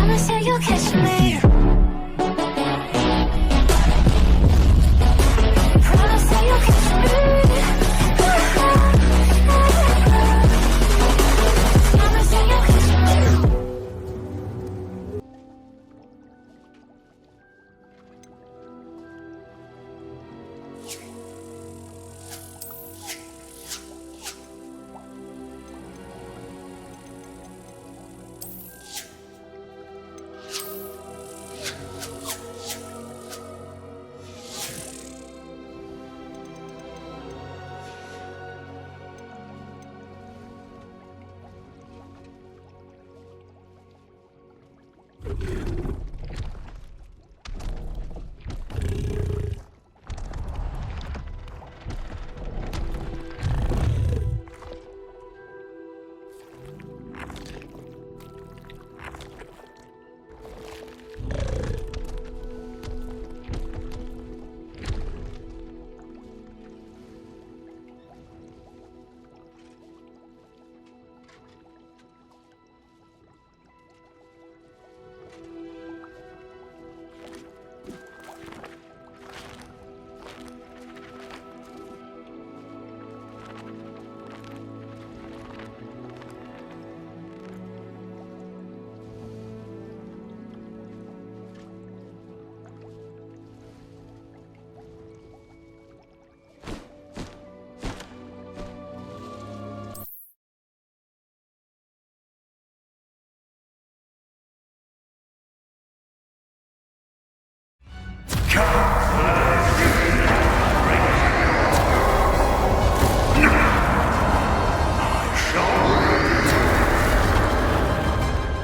Promise that you'll catch me. Promise that you'll catch me. Promise that you'll catch me.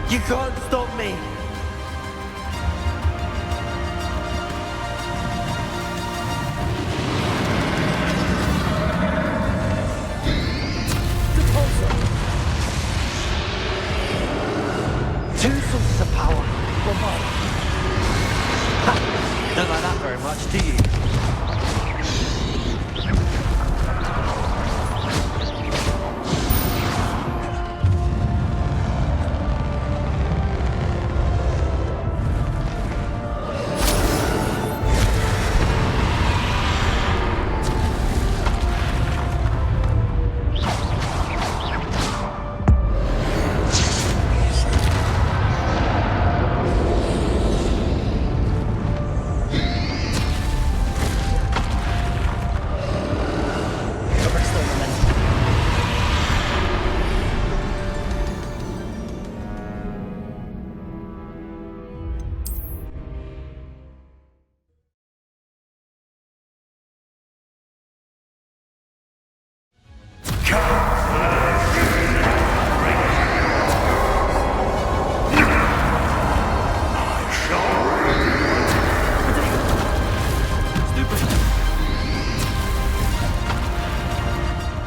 You can't stop me! Two sources of power. Ha! Don't like that very much, do you?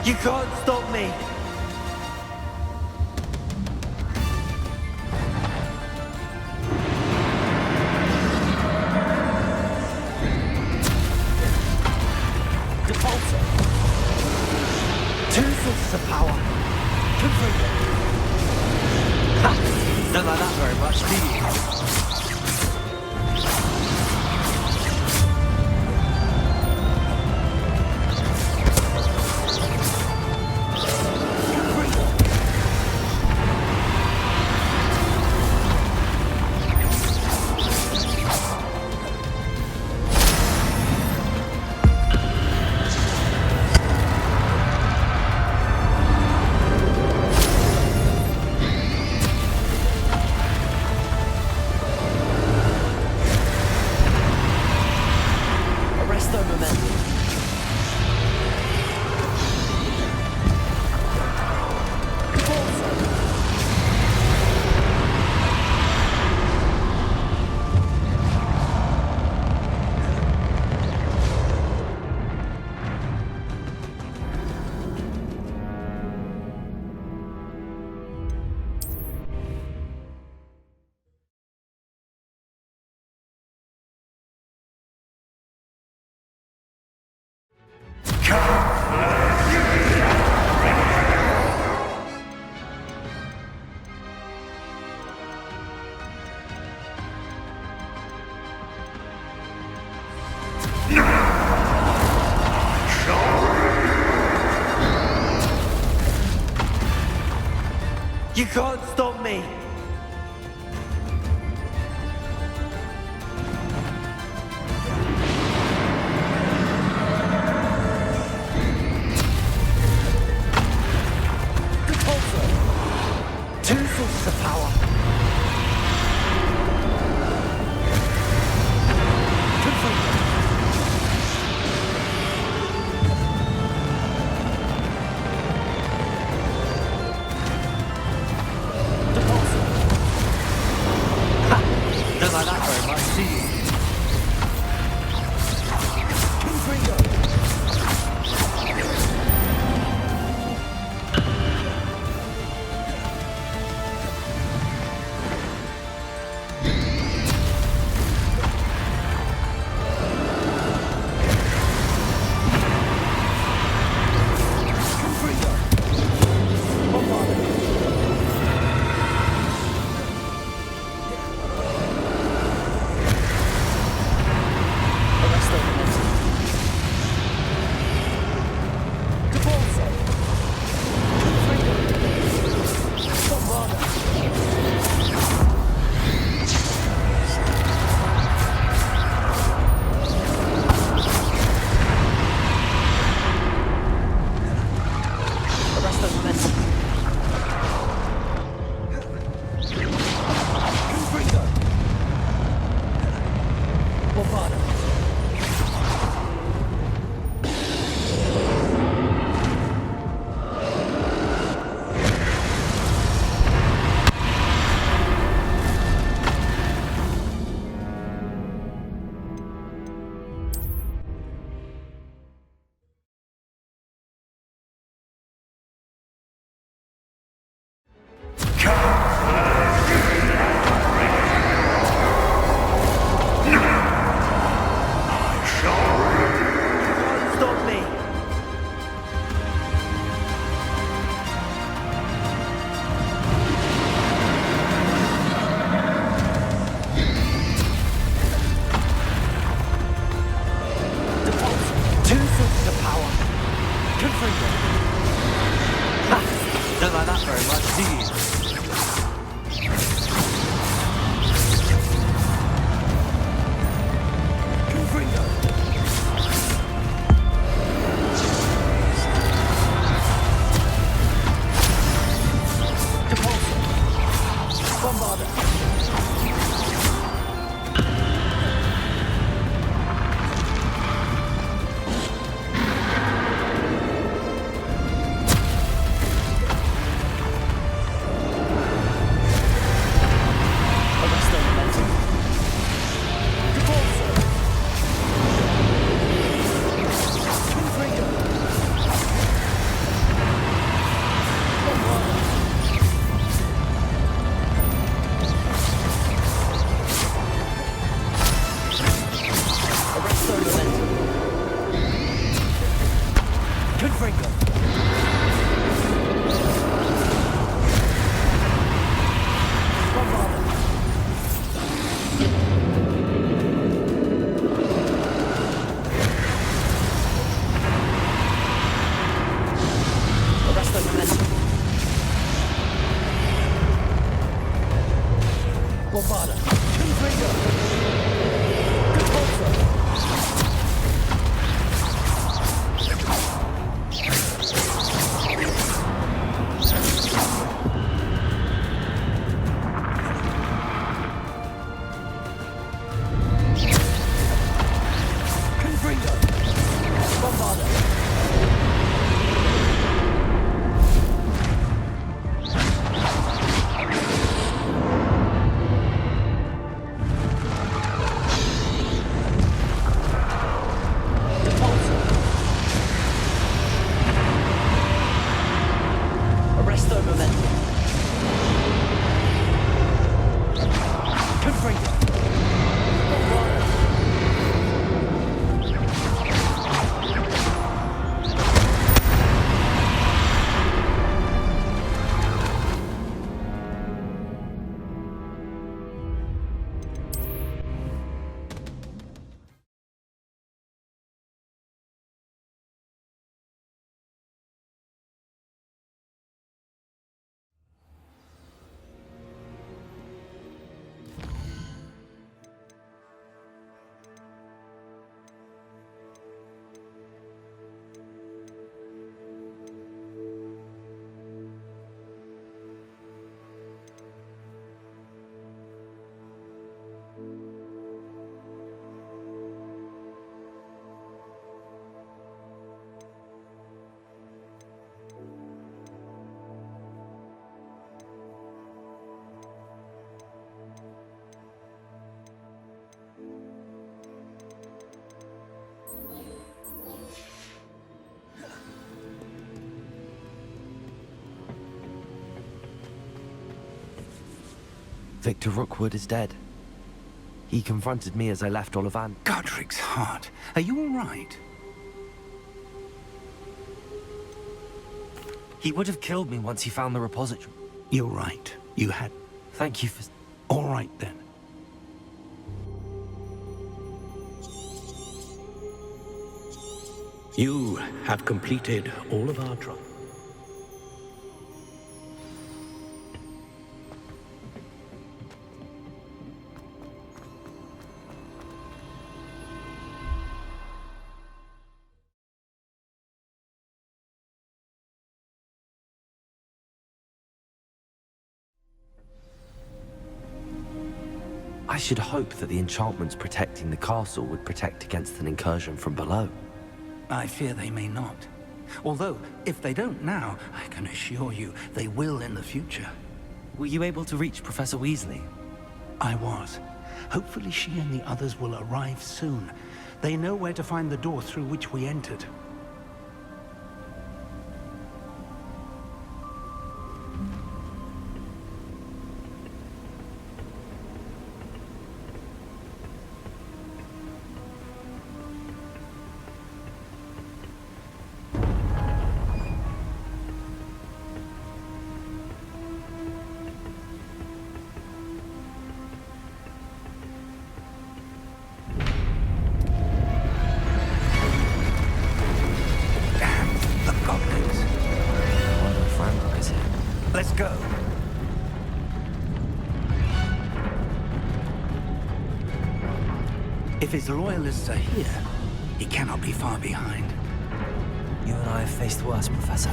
You can't stop me! Depulsor! Two sources of power! Confirm. Ha! Don't like that very much, do you? You can't stop me! Two sources of power. Confirmed. Deposit. Ha! Don't like that very much, do you? Confirmed. Don't like that very much, do you? Victor Rookwood is dead. He confronted me as I left Ollivan. Godric's heart. Are you all right? He would have killed me once he found the repository. You're right. You had... Thank you for... All right, then. You have completed all of our trials. I should hope that the enchantments protecting the castle would protect against an incursion from below. I fear they may not. Although, if they don't now, I can assure you they will in the future. Were you able to reach Professor Weasley? I was. Hopefully she and the others will arrive soon. They know where to find the door through which we entered. Let's go. If his loyalists are here, he cannot be far behind. You and I have faced worse, Professor.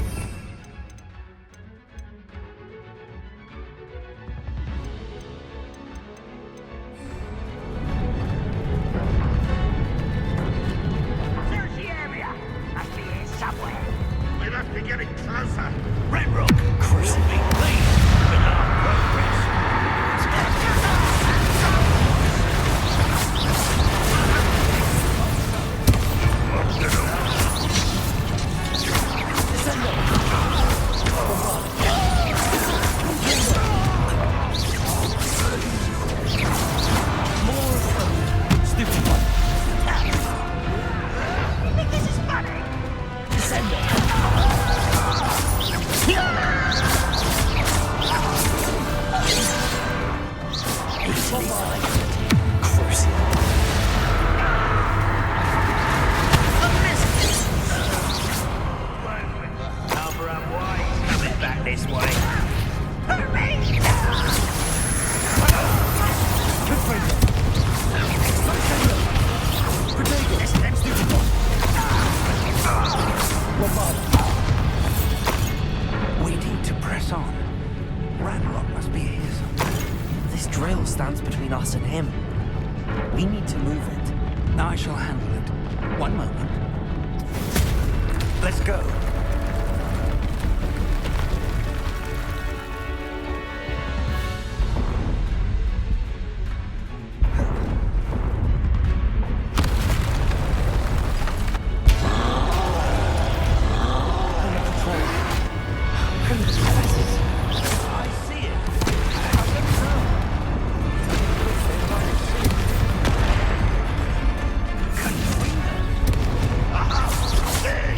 There's the area. Must be here somewhere. We must be getting closer. Red Rock, will be pleased with our progress. You think this is funny? Barbara and White coming back this way. Hurt me! We need to press on. Ranrock must be here somewhere. This drill stands between us and him. We need to move it. I shall handle it. One moment. Let's go. Aha! There!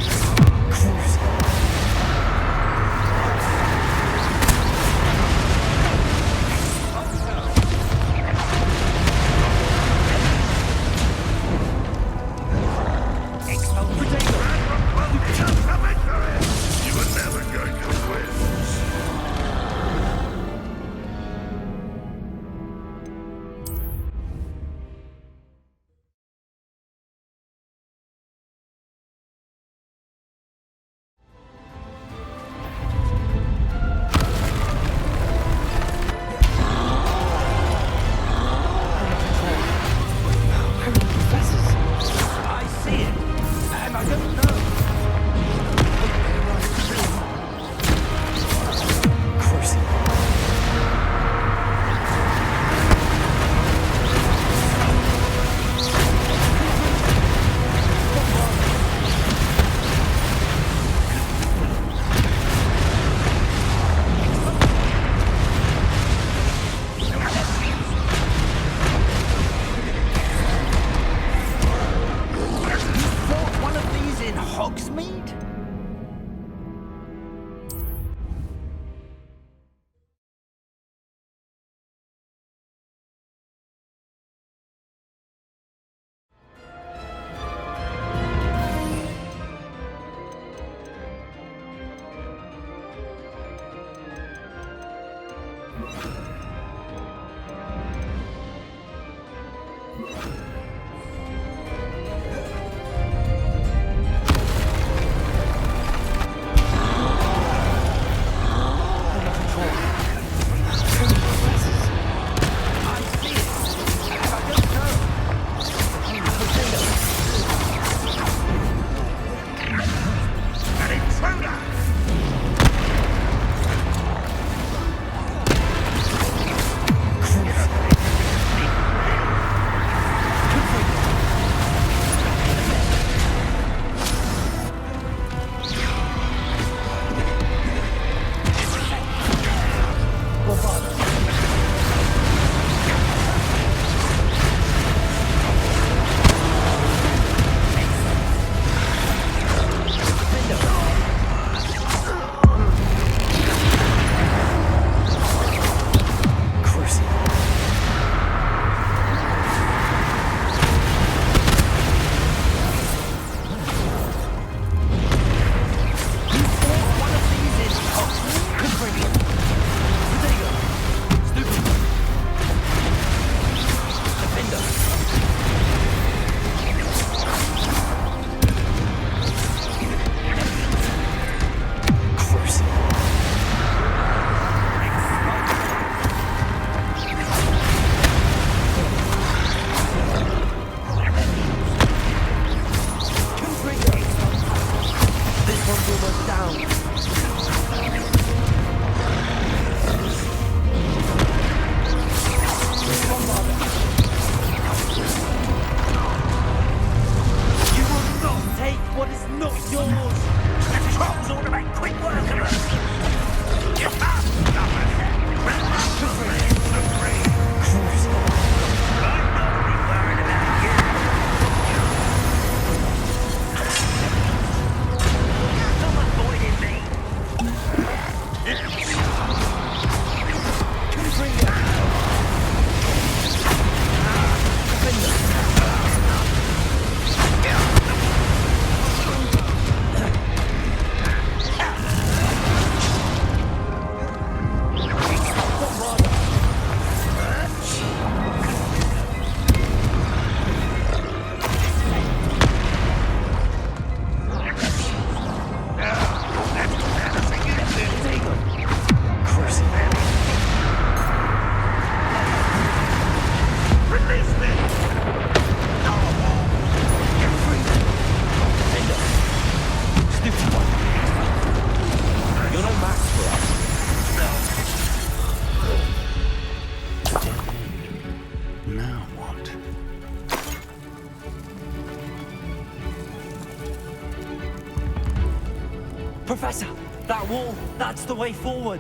Professor, that wall, that's the way forward.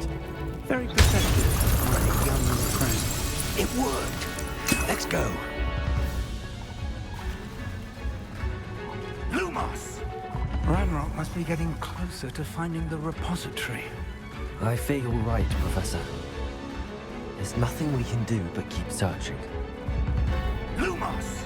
Very perceptive, my young friend. It worked. Let's go. Lumos! Ranrock must be getting closer to finding the repository. I fear you're right, Professor. There's nothing we can do but keep searching. Lumos!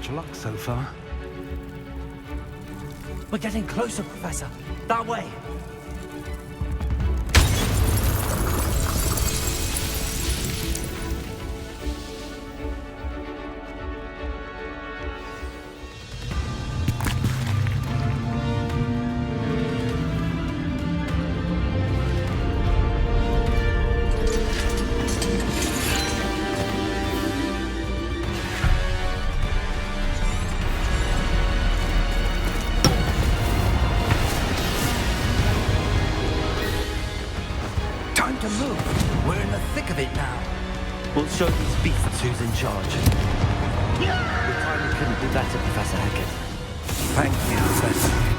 much luck so far. We're getting closer, Professor. That way. Time to move. We're in the thick of it now. We'll show these beasts who's in charge. Your timing couldn't be better, Professor Hackett. Thank you, Professor.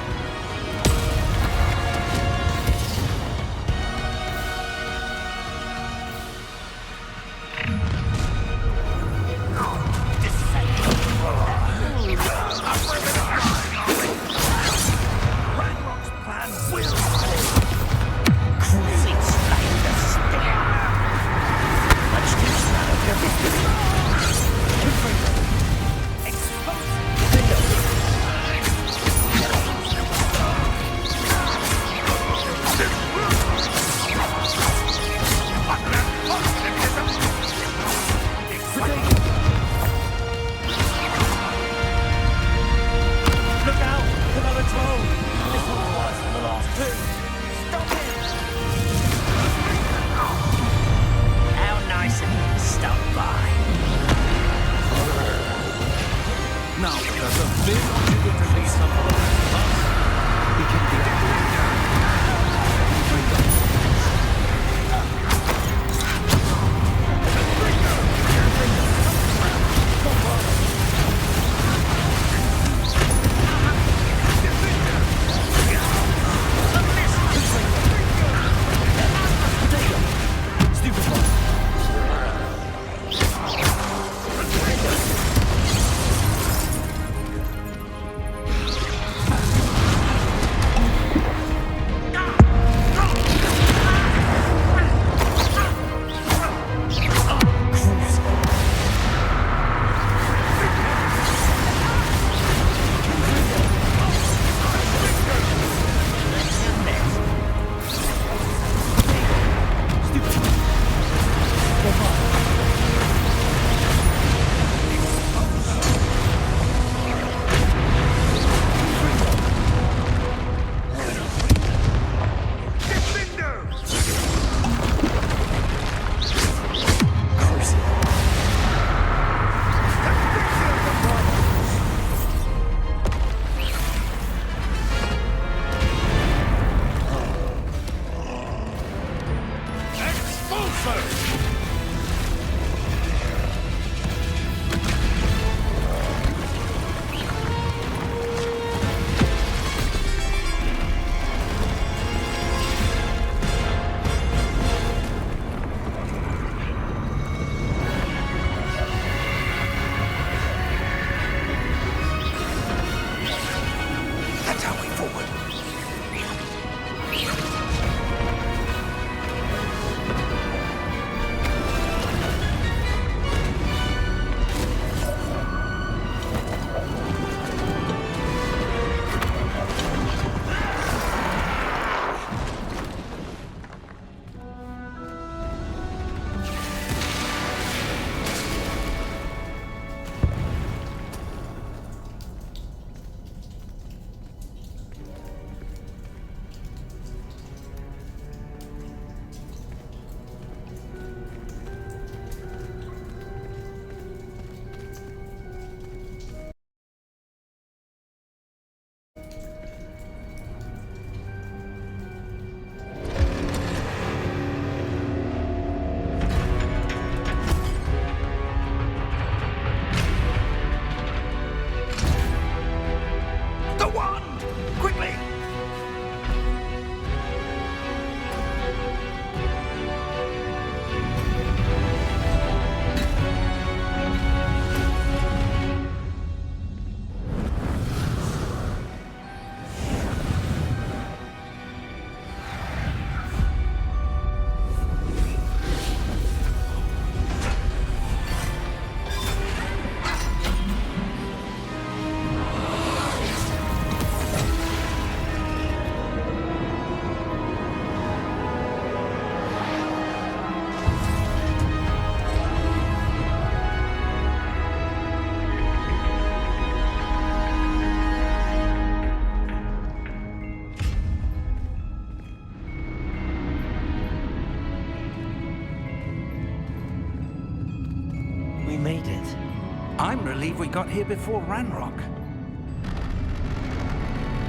believe we got here before Ranrock.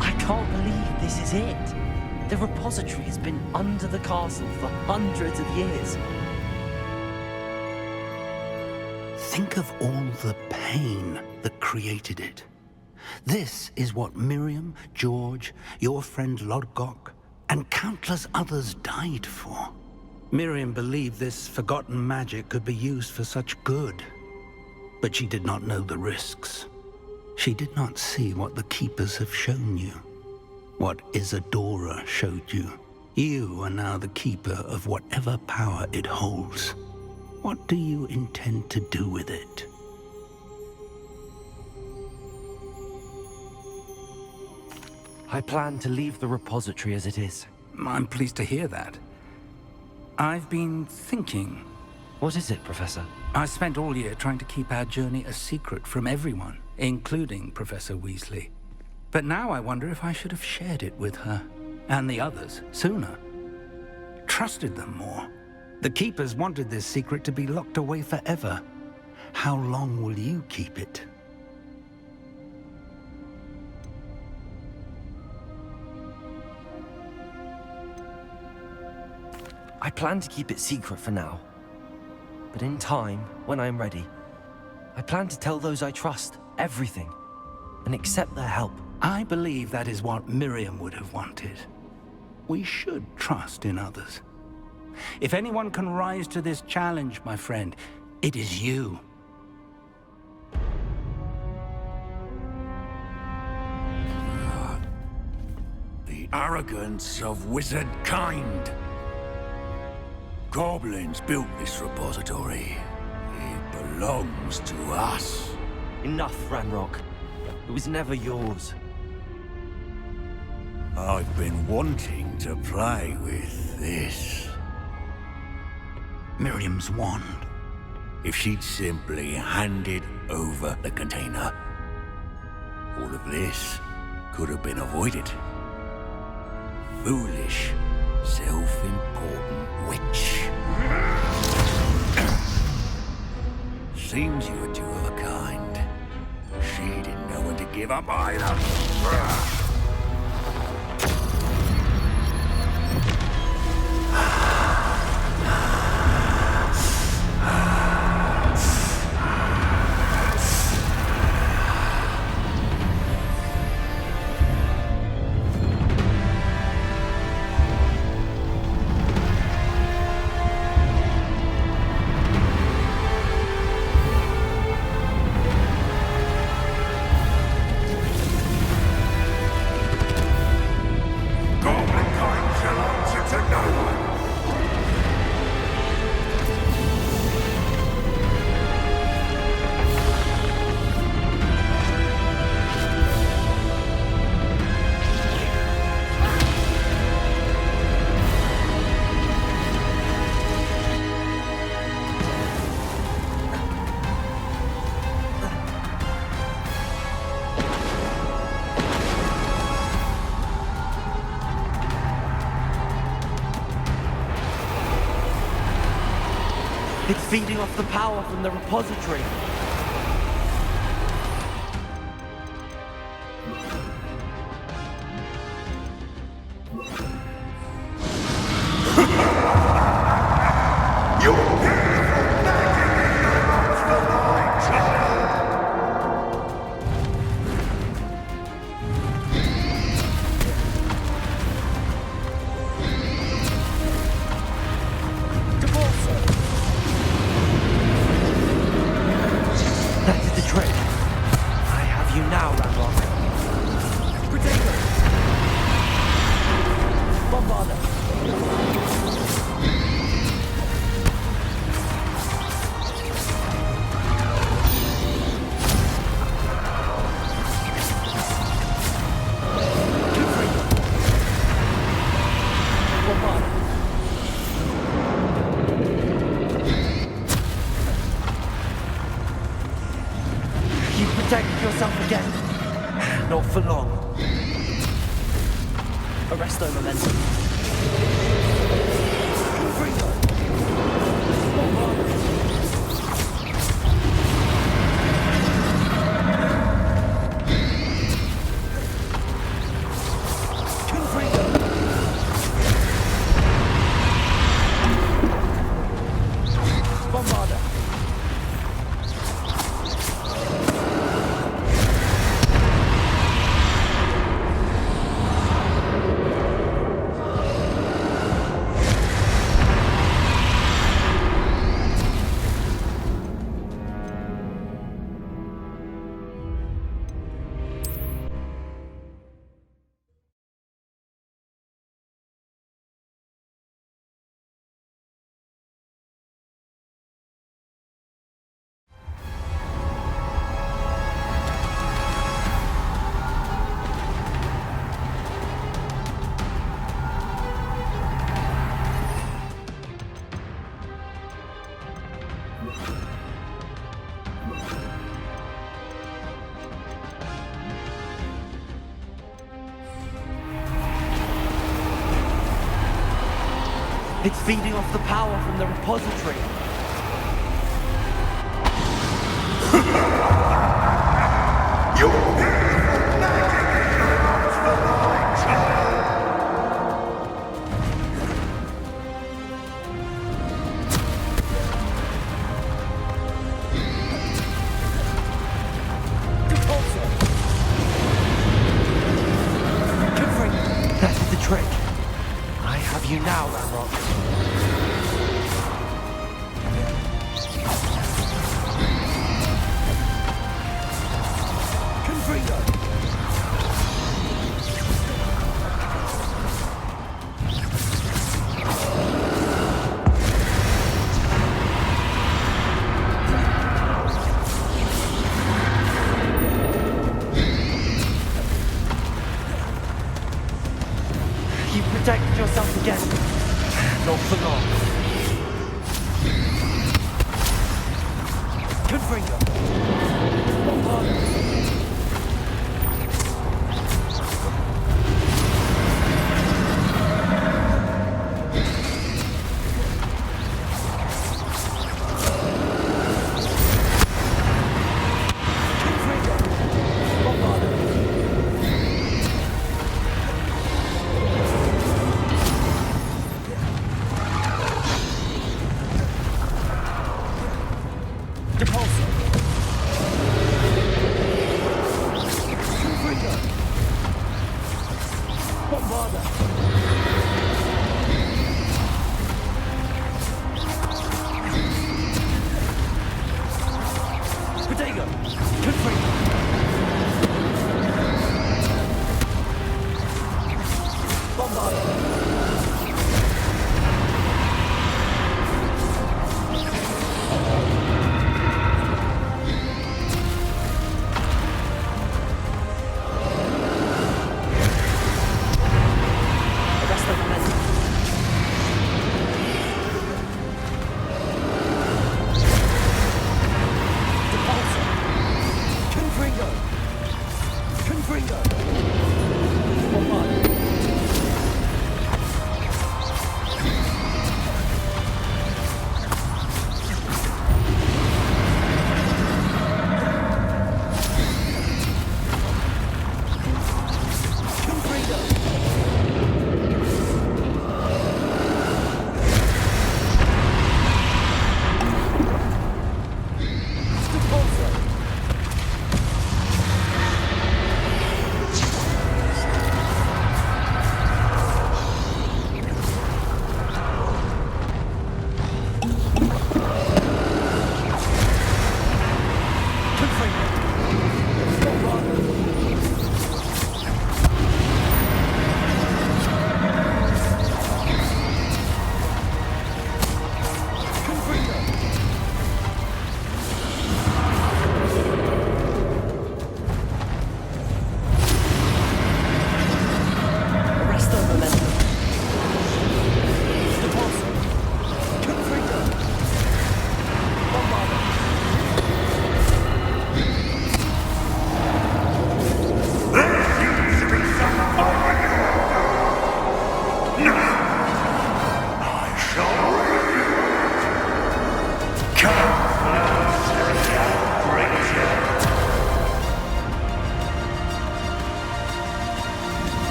I can't believe this is it. The repository has been under the castle for hundreds of years. Think of all the pain that created it. This is what Miriam, George, your friend Lodgok, and countless others died for. Miriam believed this forgotten magic could be used for such good. But she did not know the risks. She did not see what the Keepers have shown you. What Isadora showed you. You are now the Keeper of whatever power it holds. What do you intend to do with it? I plan to leave the repository as it is. I'm pleased to hear that. I've been thinking. What is it, Professor? I spent all year trying to keep our journey a secret from everyone, including Professor Weasley. But now I wonder if I should have shared it with her, and the others, sooner. Trusted them more. The Keepers wanted this secret to be locked away forever. How long will you keep it? I plan to keep it secret for now. But in time, when I am ready, I plan to tell those I trust everything and accept their help. I believe that is what Miriam would have wanted. We should trust in others. If anyone can rise to this challenge, my friend, it is you. The arrogance of wizard kind. Goblins built this repository. It belongs to us. Enough, Ranrock. It was never yours. I've been wanting to play with this. Miriam's wand. If she'd simply handed over the container, all of this could have been avoided. Foolish, self-important witch. Seems you were two of a kind. She didn't know when to give up either. It's feeding off the power from the repository. That is the trick. I have you now, Ranrock. Potato! Bombarder! Bombarder! You protected yourself again. Not for long. Arresto momentum. It's feeding off the power from the repository. That is the trick. I have you now, Ramrock. Confringo! You protected yourself again. Not for long. Confringo!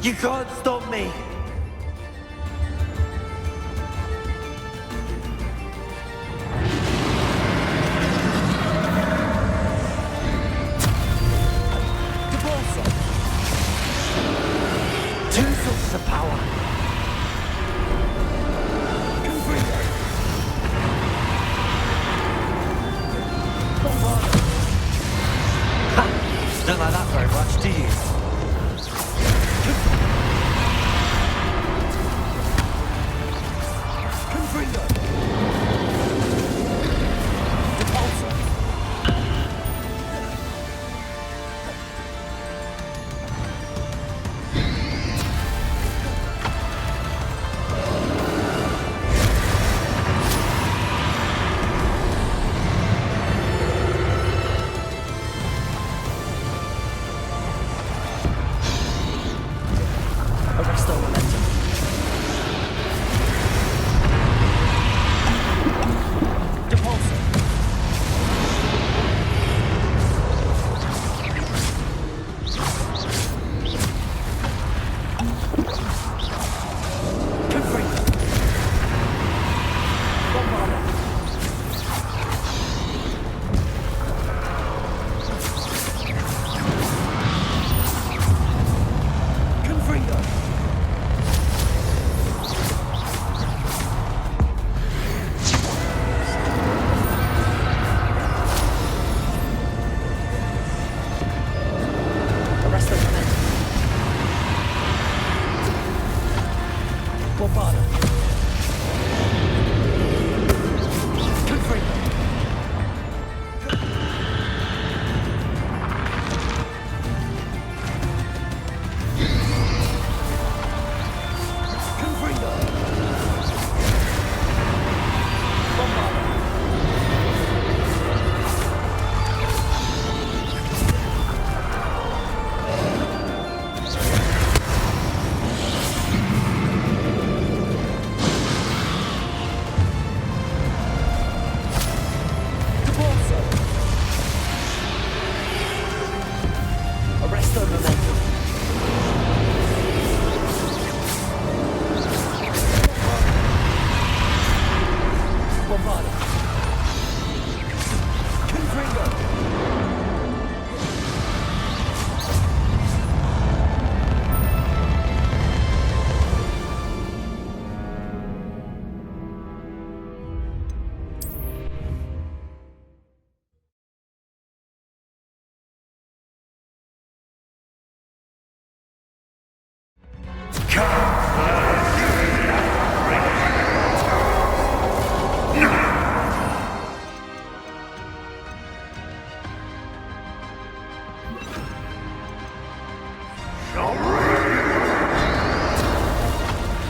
You can't stop me! Two sources of power. Ha! Don't like that very much, do you?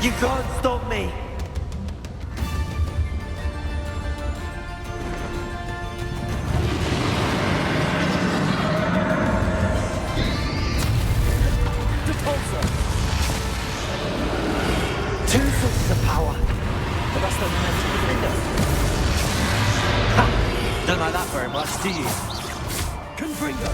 You can't stop me! Two sources of power. The rest of the momentum within us. Ha! Don't like that very much, do you? Confringo!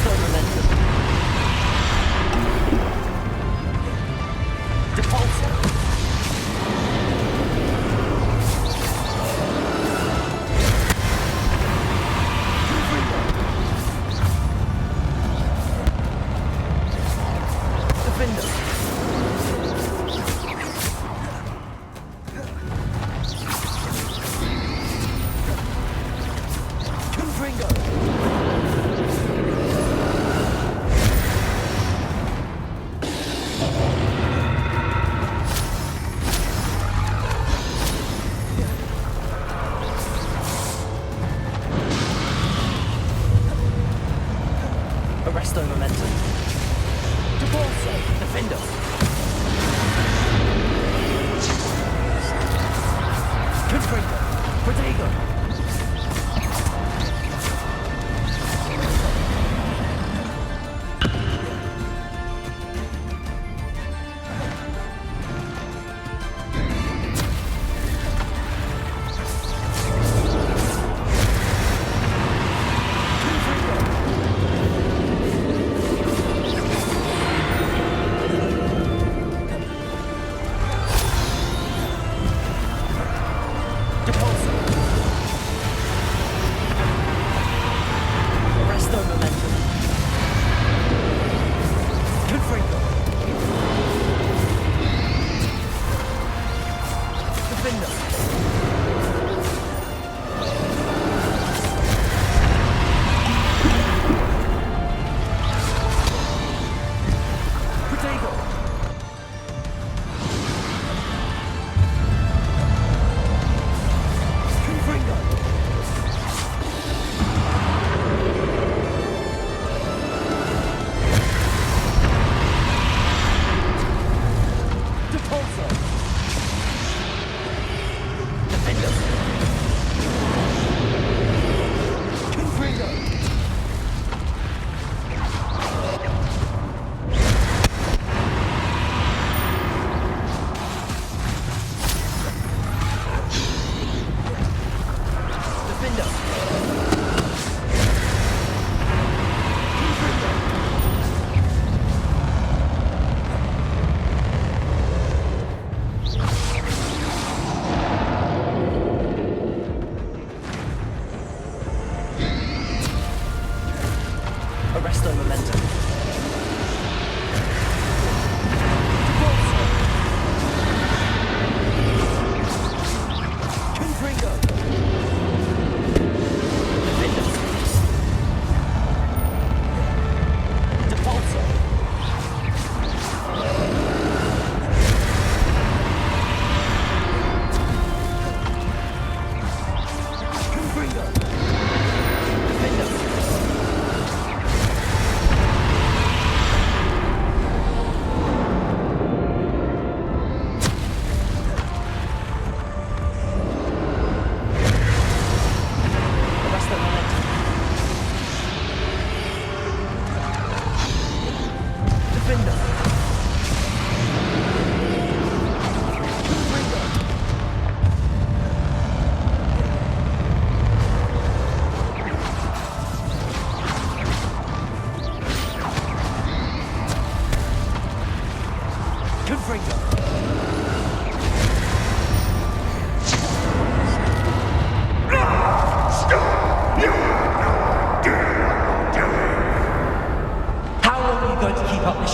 Momentum.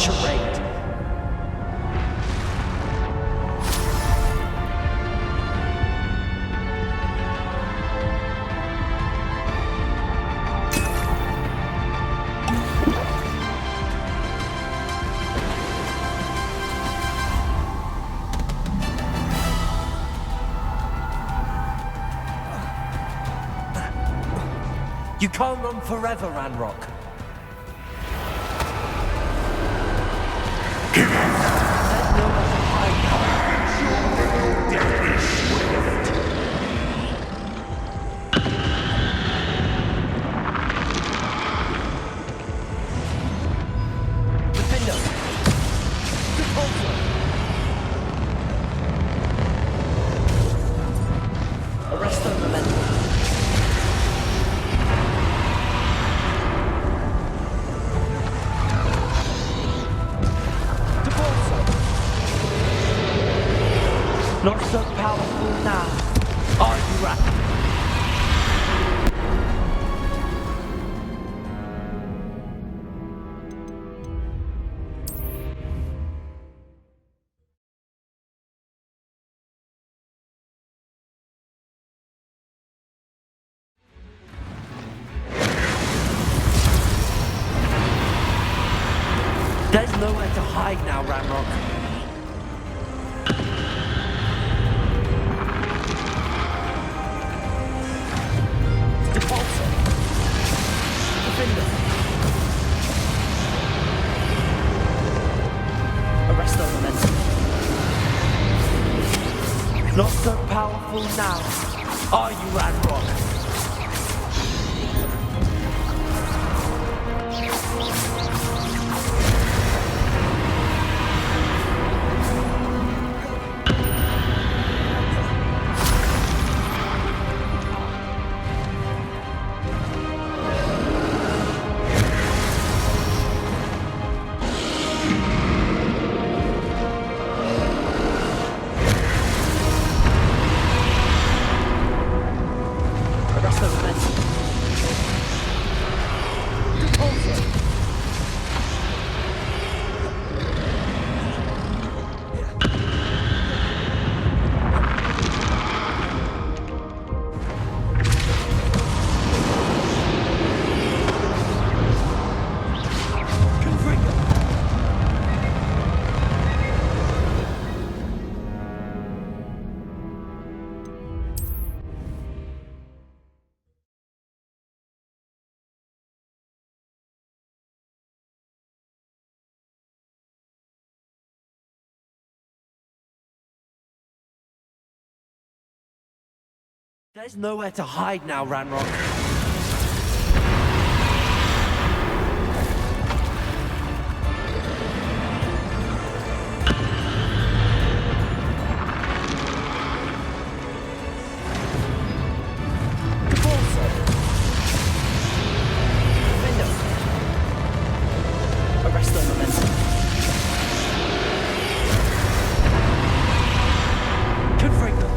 charade. You can't run forever, Ranrock. Not so powerful now, are you, Rat? There's nowhere to hide now, Ranrock. Arrest the momentum. Not so powerful now, are you, Ranrock? There's nowhere to hide now, Ranrock. Arrest the momentum. Confringo.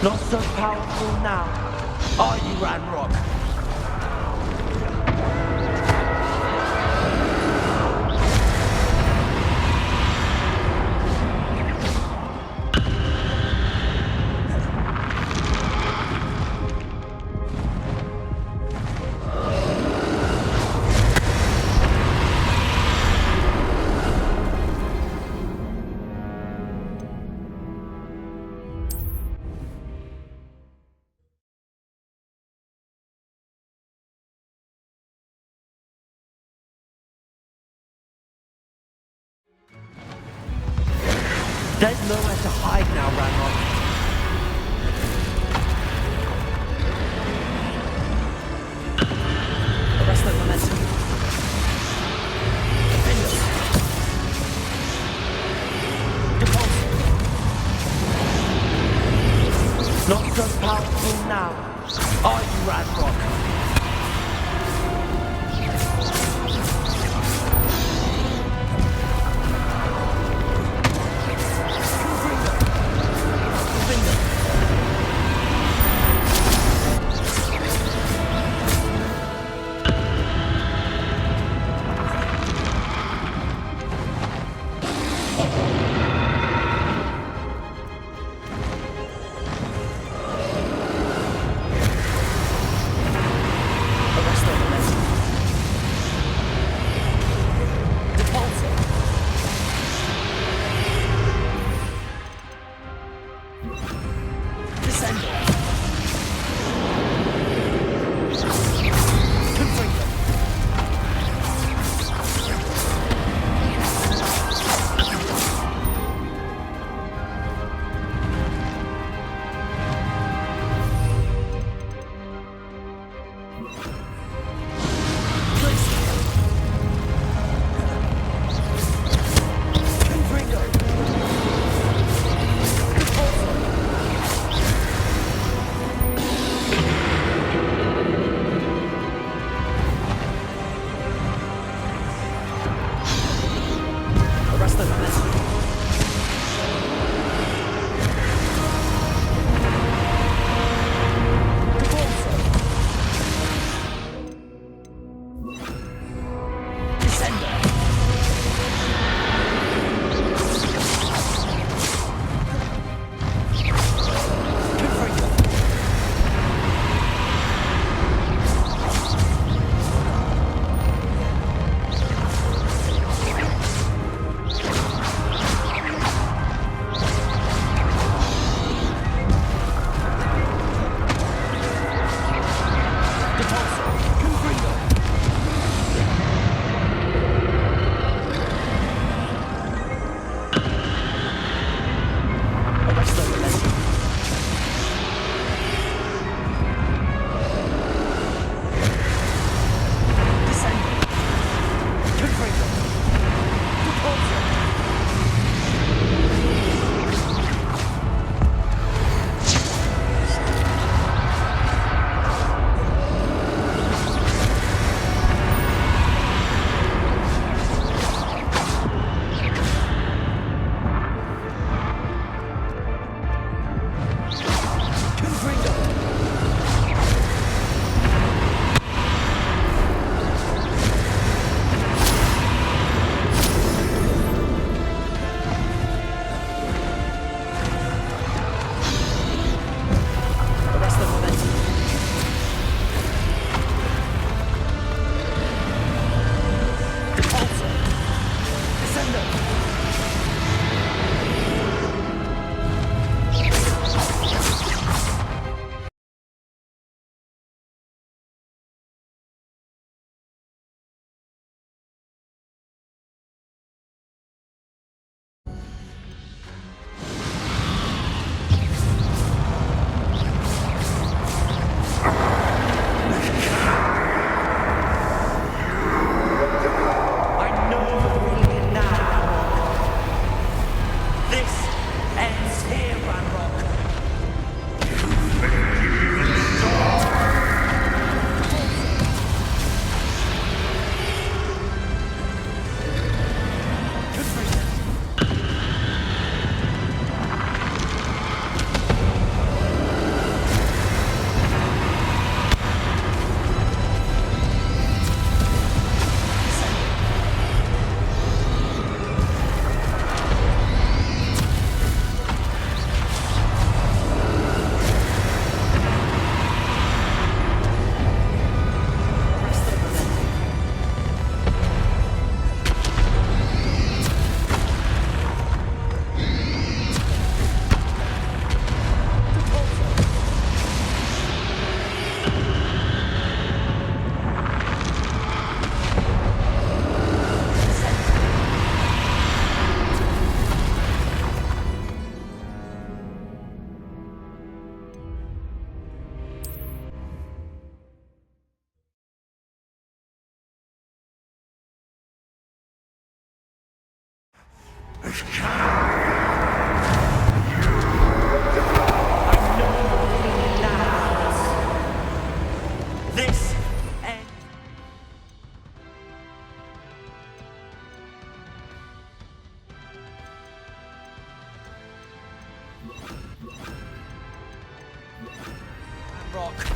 Not so powerful now, are you, Ranrock? There's nowhere to hide now, Ranrock. Arrest the momentum. Defense. Not so powerful now, are you, Ranrock? Rock.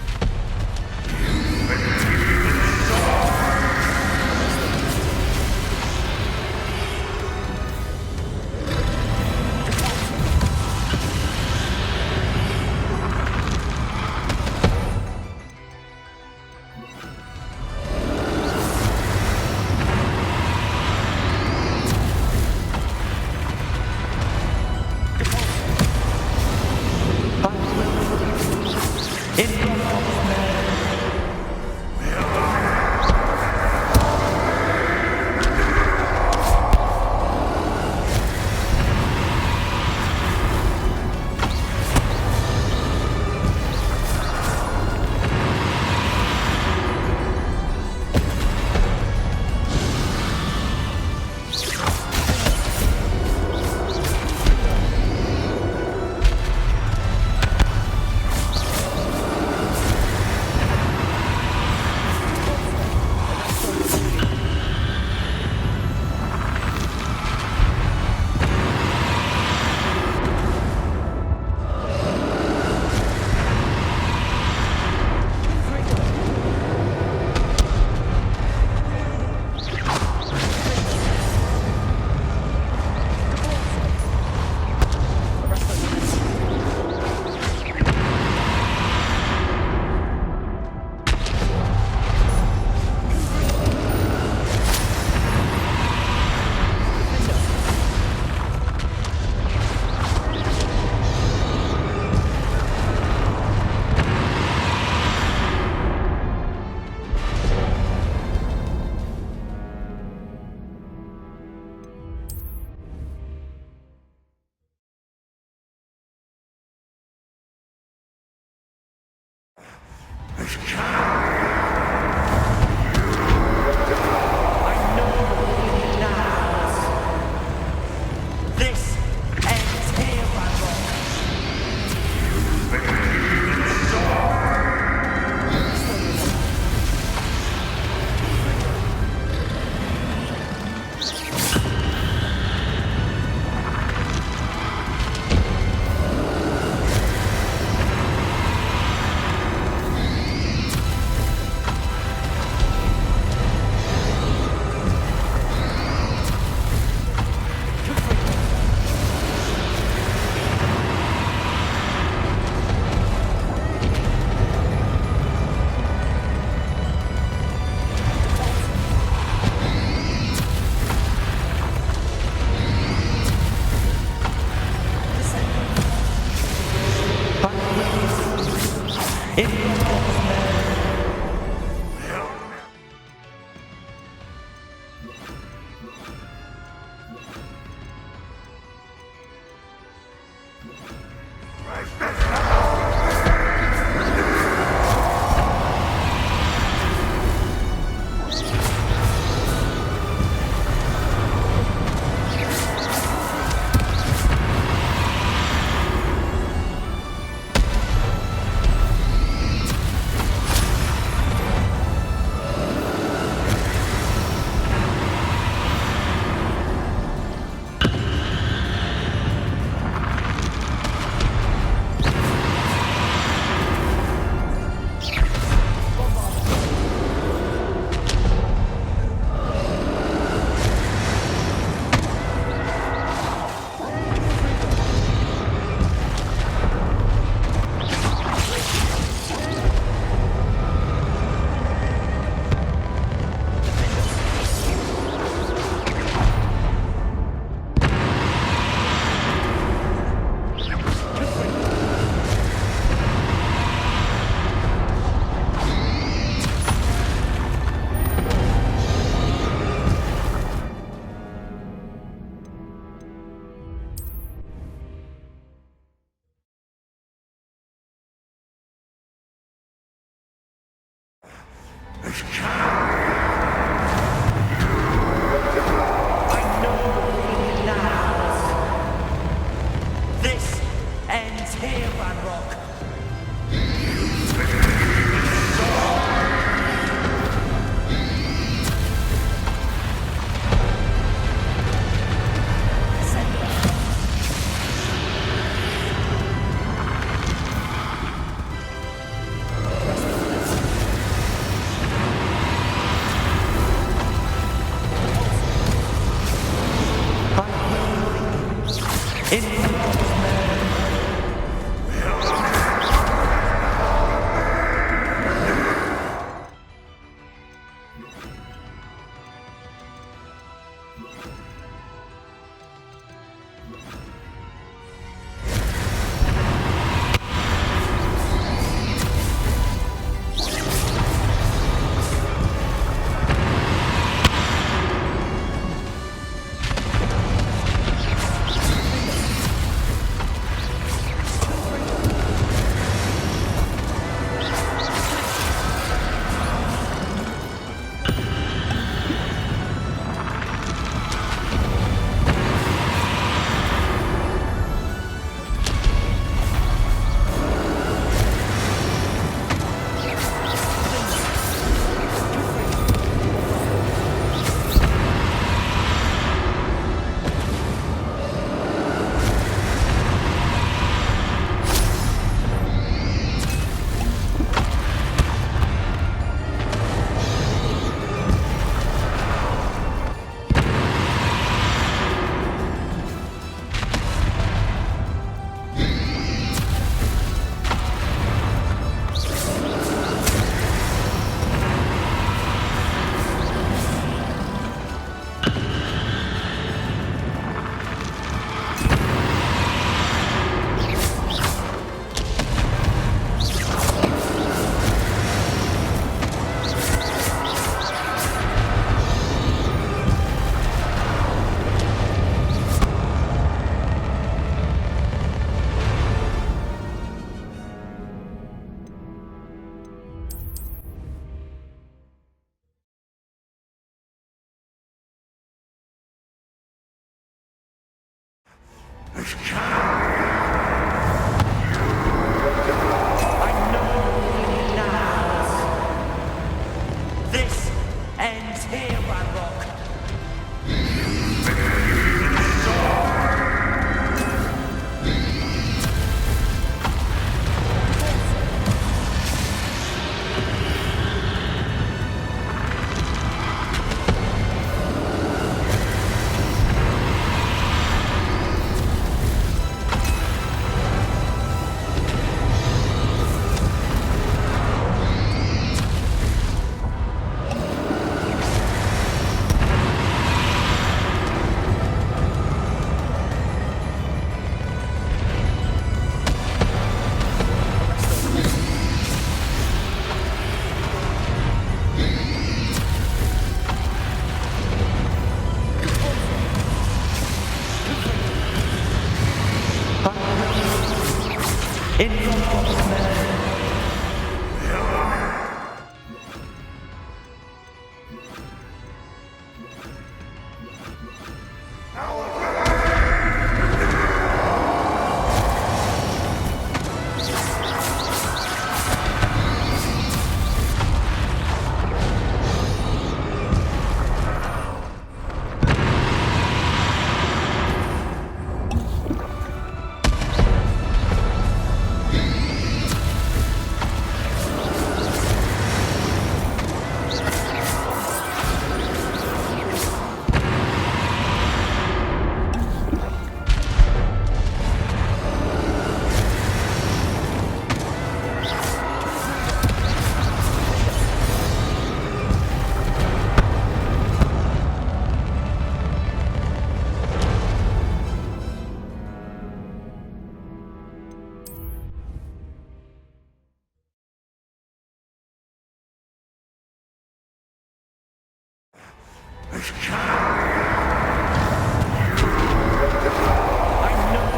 I know now. This ends here, Ranrock. In I know,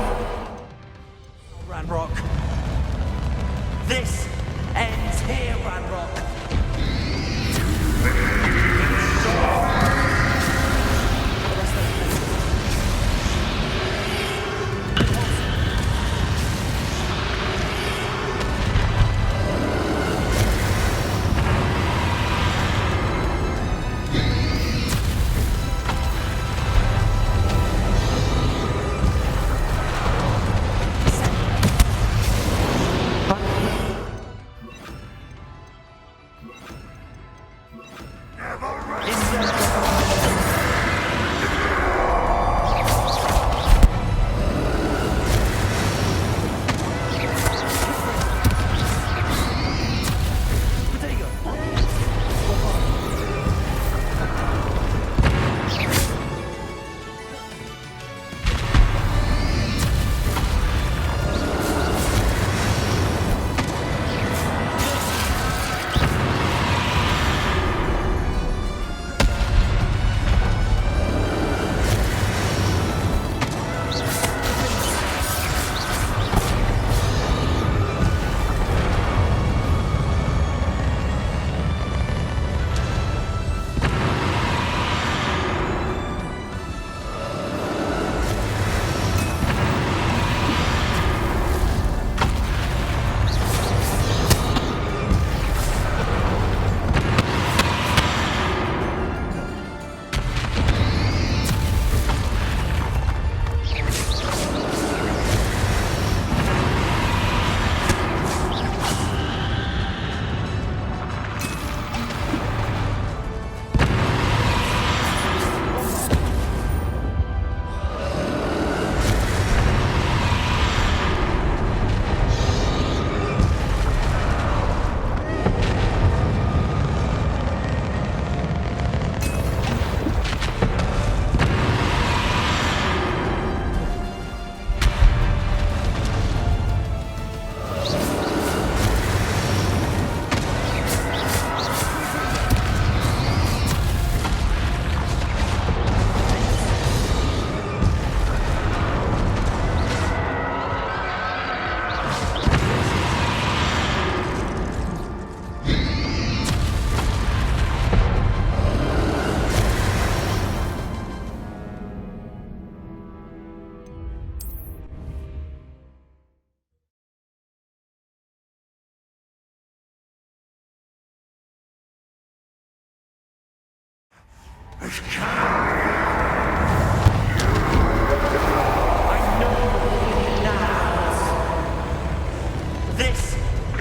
Ranrock. This ends here, Ranrock. This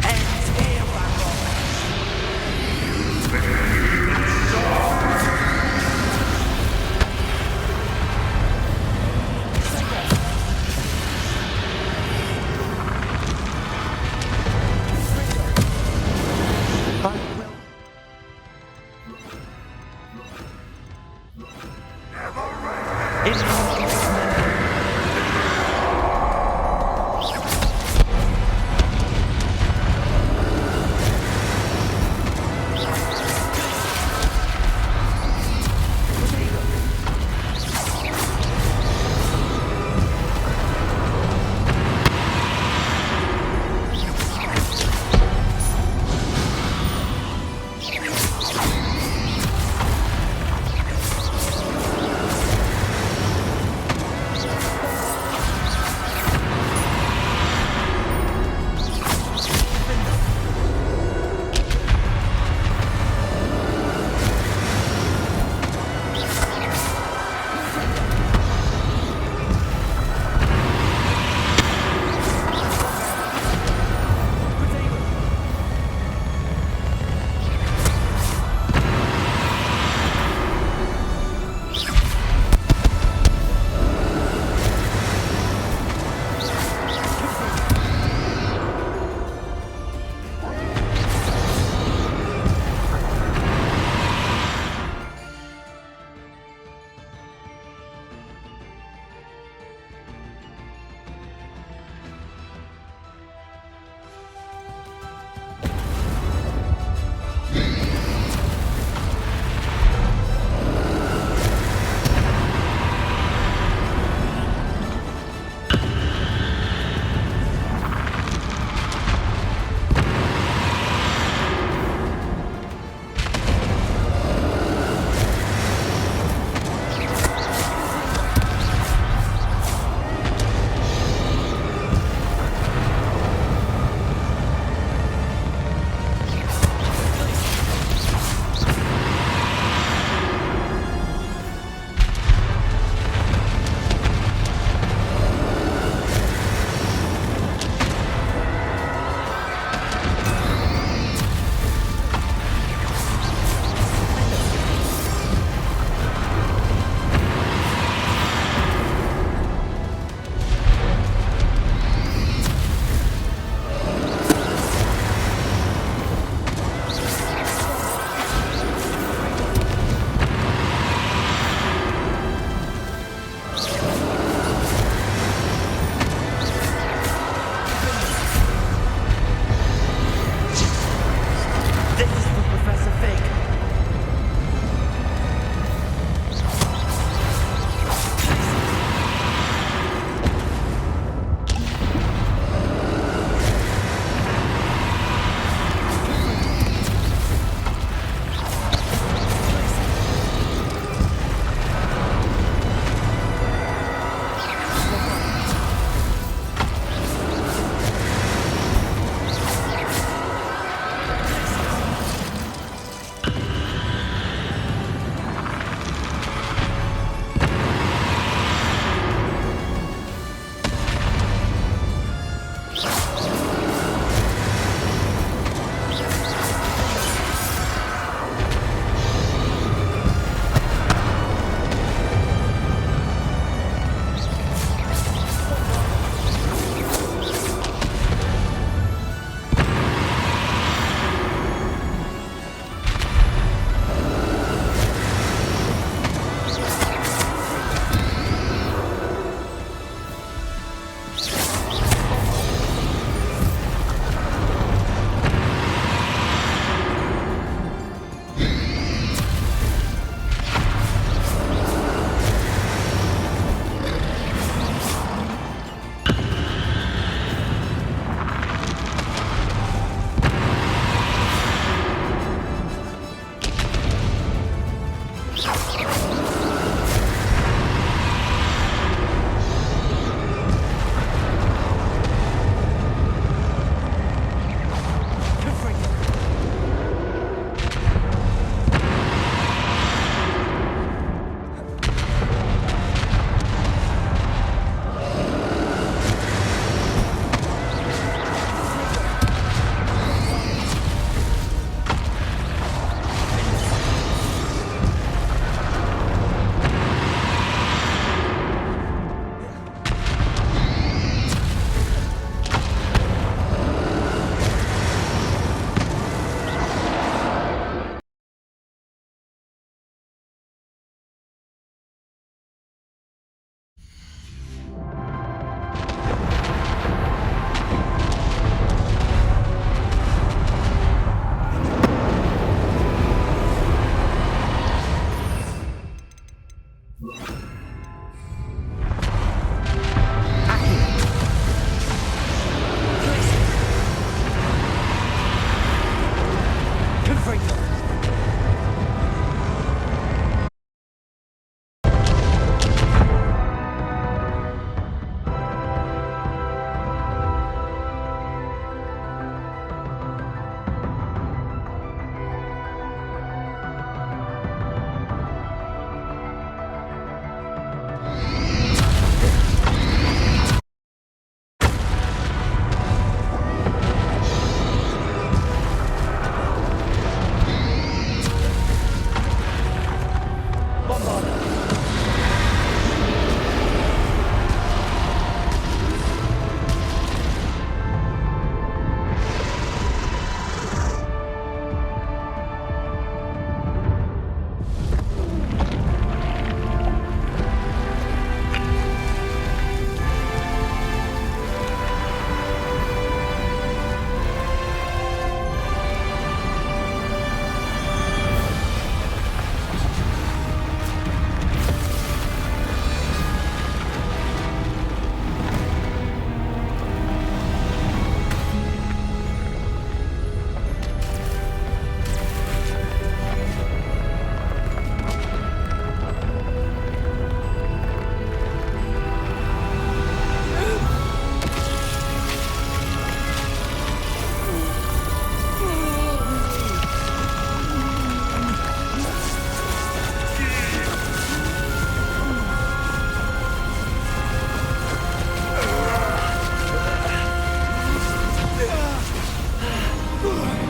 ends here, Bagok. I will.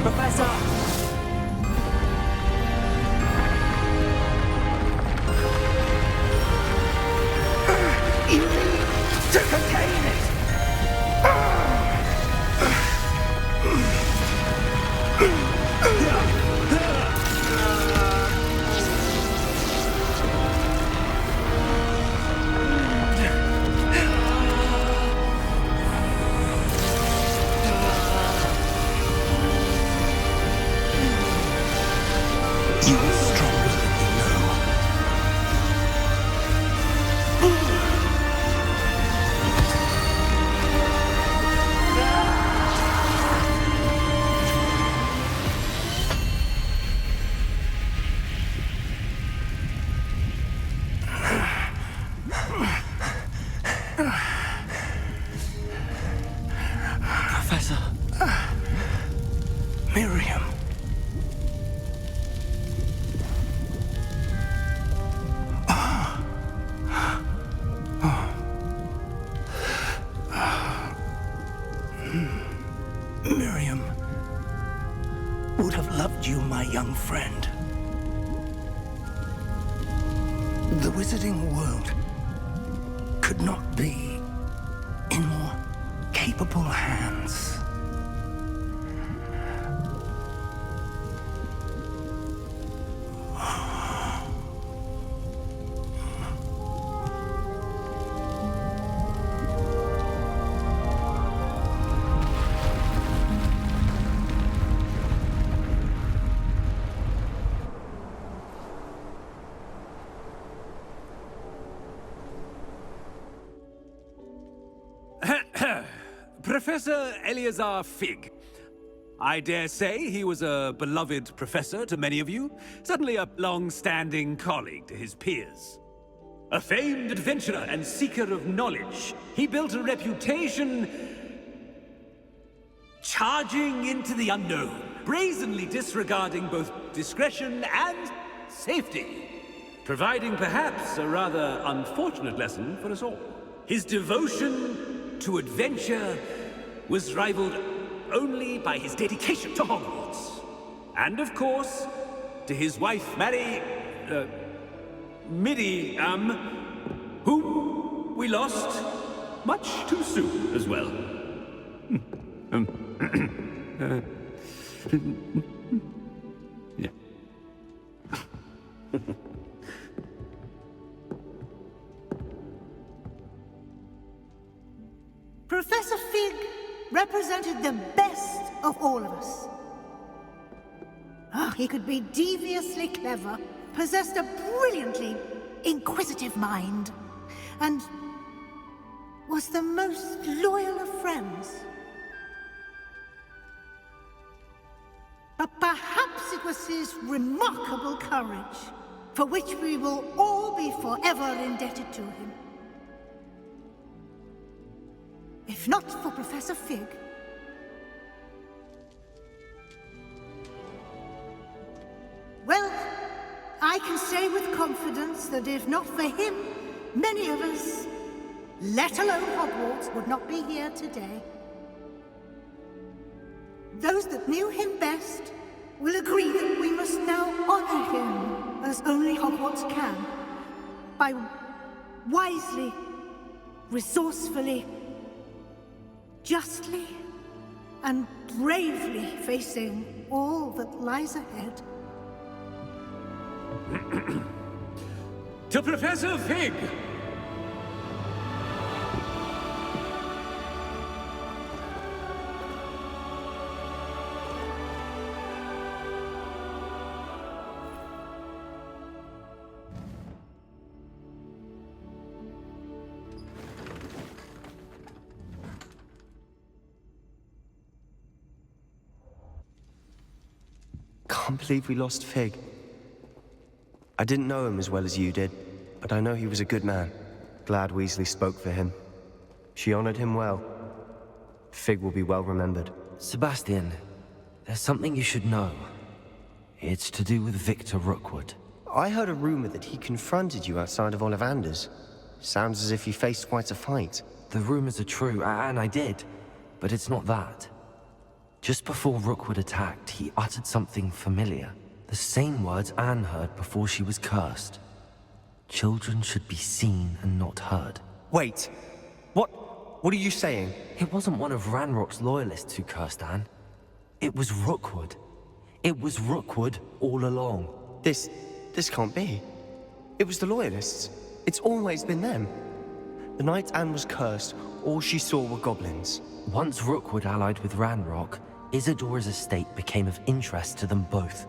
Professor! You need to contain it! You are stronger than you know. Professor. Miriam. Miriam would have loved you, my young friend. The wizarding world could not be in more capable hands. Professor Eleazar Fig. I dare say he was a beloved professor to many of you, certainly a long-standing colleague to his peers. A famed adventurer and seeker of knowledge, he built a reputation charging into the unknown, brazenly disregarding both discretion and safety, providing perhaps a rather unfortunate lesson for us all. His devotion to adventure was rivaled only by his dedication to Hogwarts. And of course, to his wife, Midi, whom we lost much too soon as well. Yeah. Professor Fig represented the best of all of us. He could be deviously clever, possessed a brilliantly inquisitive mind, and was the most loyal of friends. But perhaps it was his remarkable courage, for which we will all be forever indebted to him. If not for Professor Fig, well, I can say with confidence that if not for him, many of us, let alone Hogwarts, would not be here today. Those that knew him best will agree that we must now honor him as only Hogwarts can, by wisely, resourcefully, justly and bravely facing all that lies ahead. To Professor Fig! Can't believe we lost Fig. I didn't know him as well as you did, but I know he was a good man. Glad Weasley spoke for him. She honored him well. Fig will be well remembered. Sebastian, there's something you should know. It's to do with Victor Rookwood. I heard a rumor that he confronted you outside of Ollivander's. Sounds as if you faced quite a fight. The rumors are true, and I did. But it's not that. Just before Rookwood attacked, he uttered something familiar. The same words Anne heard before she was cursed. Children should be seen and not heard. Wait. What are you saying? It wasn't one of Ranrock's loyalists who cursed Anne. It was Rookwood. It was Rookwood all along. This can't be. It was the Loyalists. It's always been them. The night Anne was cursed, all she saw were goblins. Once Rookwood allied with Ranrock, Isadora's estate became of interest to them both.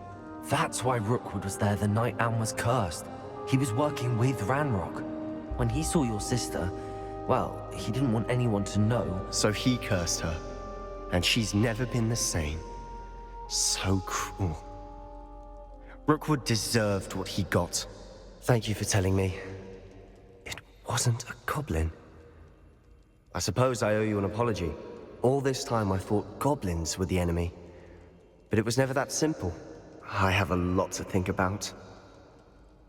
That's why Rookwood was there the night Anne was cursed. He was working with Ranrock. When he saw your sister, well, he didn't want anyone to know. So he cursed her. And she's never been the same. So cruel. Rookwood deserved what he got. Thank you for telling me. It wasn't a goblin. I suppose I owe you an apology. All this time I thought goblins were the enemy. But it was never that simple. I have a lot to think about.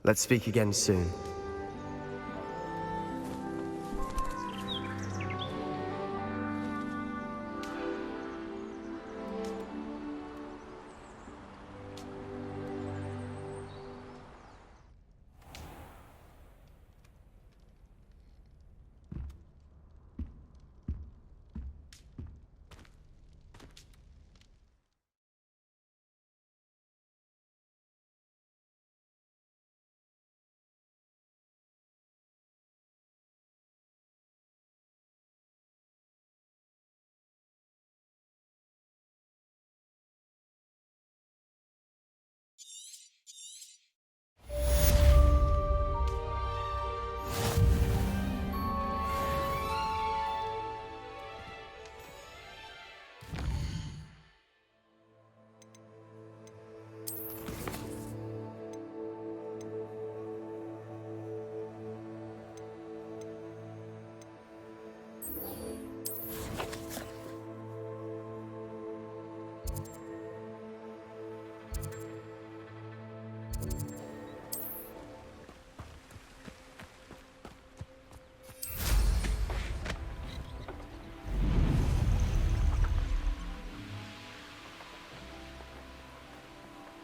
Let's speak again soon.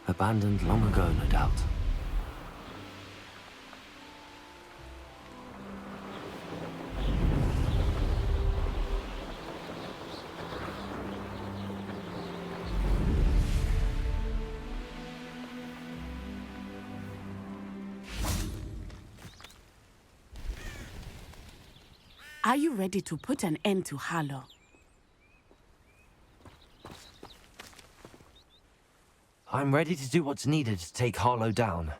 Abandoned long ago, no doubt. Are you ready to put an end to Harlow? I'm ready to do what's needed to take Harlow down.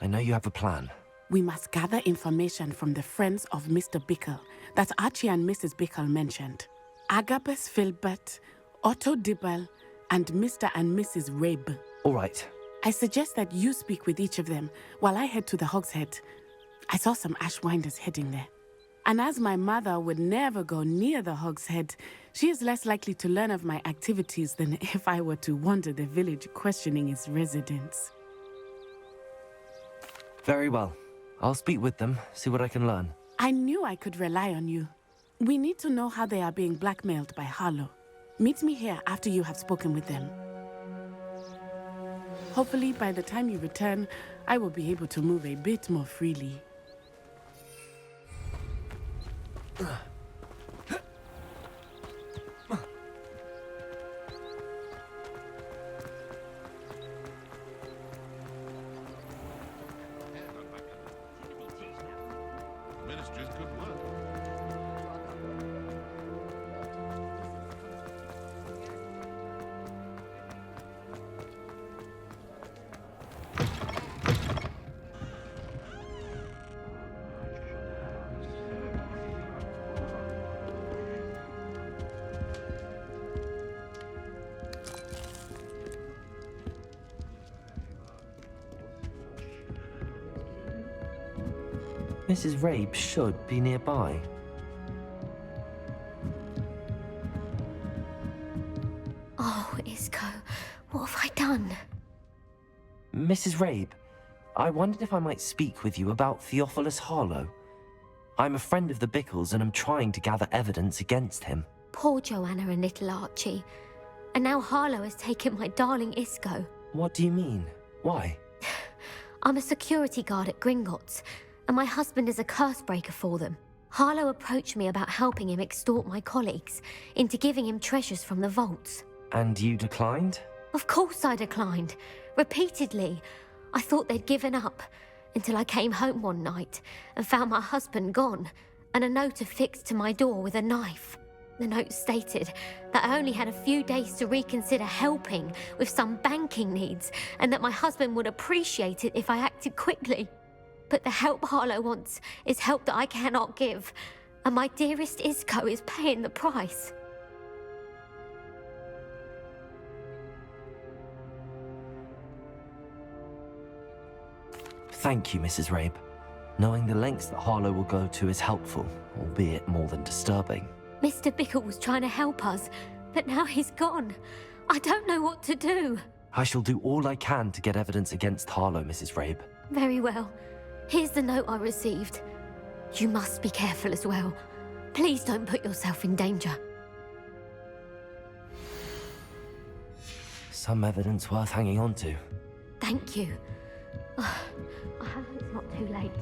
I know you have a plan. We must gather information from the friends of Mr. Bickle that Archie and Mrs. Bickle mentioned. Agabus Filbert, Otto Dibble, and Mr. and Mrs. Rabe. All right. I suggest that you speak with each of them while I head to the Hogshead. I saw some Ashwinders heading there. And as my mother would never go near the Hogshead, she is less likely to learn of my activities than if I were to wander the village questioning its residents. Very well. I'll speak with them, see what I can learn. I knew I could rely on you. We need to know how they are being blackmailed by Harlow. Meet me here after you have spoken with them. Hopefully, by the time you return, I will be able to move a bit more freely. Ministry's good work. Mrs. Rabe should be nearby. Oh, Isco, what have I done? Mrs. Rabe, I wondered if I might speak with you about Theophilus Harlow. I'm a friend of the Bickles and I'm trying to gather evidence against him. Poor Joanna and little Archie. And now Harlow has taken my darling Isco. What do you mean? Why? I'm a security guard at Gringotts, and my husband is a curse breaker for them. Harlow approached me about helping him extort my colleagues into giving him treasures from the vaults. And you declined? Of course I declined. Repeatedly. I thought they'd given up, until I came home one night and found my husband gone, and a note affixed to my door with a knife. The note stated that I only had a few days to reconsider helping with some banking needs, and that my husband would appreciate it if I acted quickly. But the help Harlow wants is help that I cannot give, and my dearest Isco is paying the price. Thank you, Mrs. Rabe. Knowing the lengths that Harlow will go to is helpful, albeit more than disturbing. Mr. Bickle was trying to help us, but now he's gone. I don't know what to do. I shall do all I can to get evidence against Harlow, Mrs. Rabe. Very well. Here's the note I received. You must be careful as well. Please don't put yourself in danger. Some evidence worth hanging on to. Thank you. I hope it's not too late.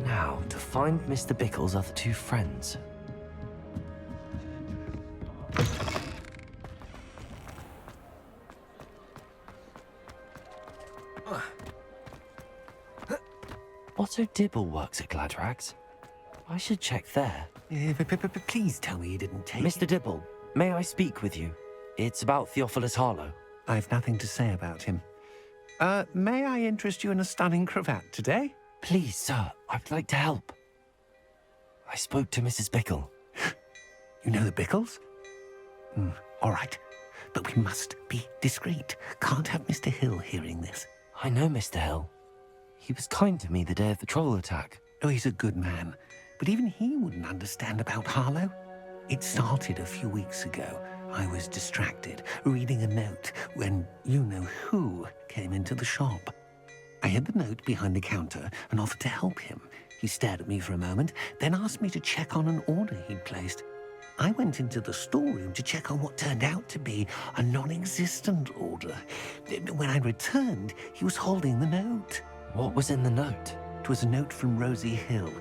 Now, to find Mr. Bickle's other two friends. Otto Dibble works at Gladrags. I should check there. Please tell me you didn't take Mr. Dibble, may I speak with you? It's about Theophilus Harlow. I've nothing to say about him. May I interest you in a stunning cravat today? Please, sir, I'd like to help. I spoke to Mrs. Bickle. You know the Bickles? All right. But we must be discreet. Can't have Mr. Hill hearing this. I know Mr. Hill. He was kind to me the day of the troll attack. Oh, he's a good man. But even he wouldn't understand about Harlow. It started a few weeks ago. I was distracted, reading a note, when you-know-who came into the shop. I hid the note behind the counter and offered to help him. He stared at me for a moment, then asked me to check on an order he'd placed. I went into the storeroom to check on what turned out to be a non-existent order. When I returned, he was holding the note. What was in the note? It was a note from Rosie Hill,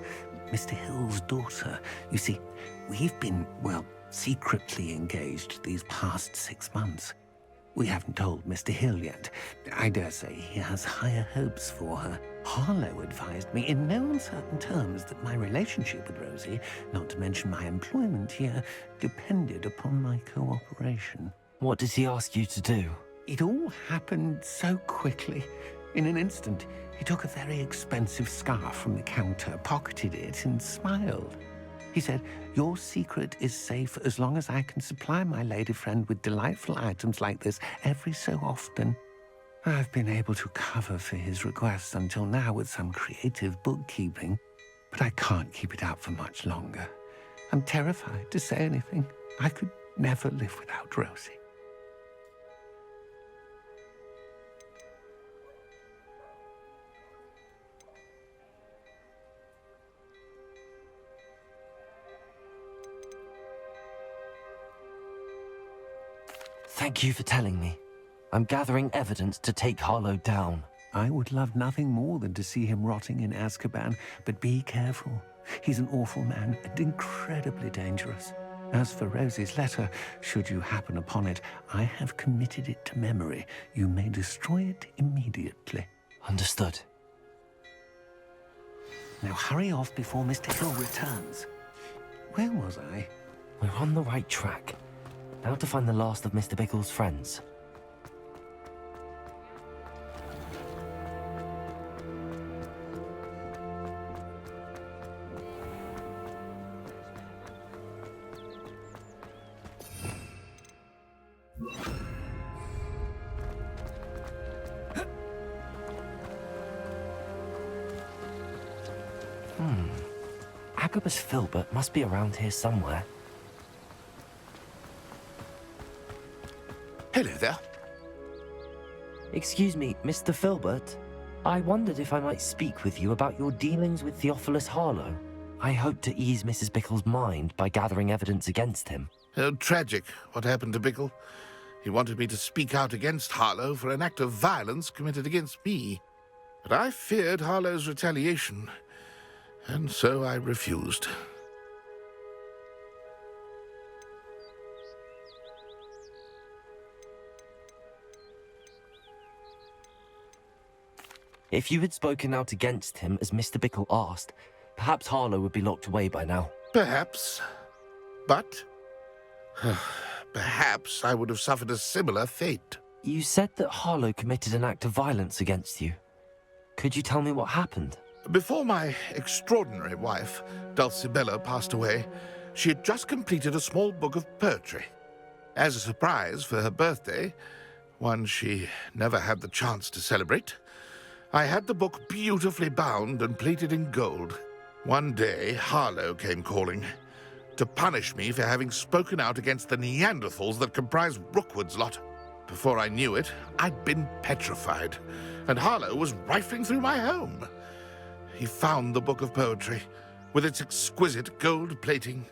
Mr. Hill's daughter. You see, we've been, well, secretly engaged these past 6 months. We haven't told Mr. Hill yet. I dare say he has higher hopes for her. Harlow advised me in no uncertain terms that my relationship with Rosie, not to mention my employment here, depended upon my cooperation. What did he ask you to do? It all happened so quickly. In an instant, he took a very expensive scarf from the counter, pocketed it, and smiled. He said, "Your secret is safe as long as I can supply my lady friend with delightful items like this every so often." I've been able to cover for his requests until now with some creative bookkeeping, but I can't keep it up for much longer. I'm terrified to say anything. I could never live without Rosie. Thank you for telling me. I'm gathering evidence to take Harlow down. I would love nothing more than to see him rotting in Azkaban, but be careful. He's an awful man and incredibly dangerous. As for Rosie's letter, should you happen upon it, I have committed it to memory. You may destroy it immediately. Understood. Now hurry off before Mr. Hill returns. Where was I? We're on the right track. Now to find the last of Mr. Bickle's friends. Agabus Filbert must be around here somewhere. Hello there. Excuse me, Mr. Filbert. I wondered if I might speak with you about your dealings with Theophilus Harlow. I hope to ease Mrs. Bickle's mind by gathering evidence against him. Tragic, what happened to Bickle. He wanted me to speak out against Harlow for an act of violence committed against me. But I feared Harlow's retaliation, and so I refused. If you had spoken out against him as Mr. Bickle asked, perhaps Harlow would be locked away by now. Perhaps. But perhaps I would have suffered a similar fate. You said that Harlow committed an act of violence against you. Could you tell me what happened? Before my extraordinary wife, Dulcibella, passed away, she had just completed a small book of poetry. As a surprise for her birthday, one she never had the chance to celebrate, I had the book beautifully bound and plated in gold. One day, Harlow came calling to punish me for having spoken out against the Neanderthals that comprise Rookwood's lot. Before I knew it, I'd been petrified, and Harlow was rifling through my home. He found the book of poetry, with its exquisite gold plating.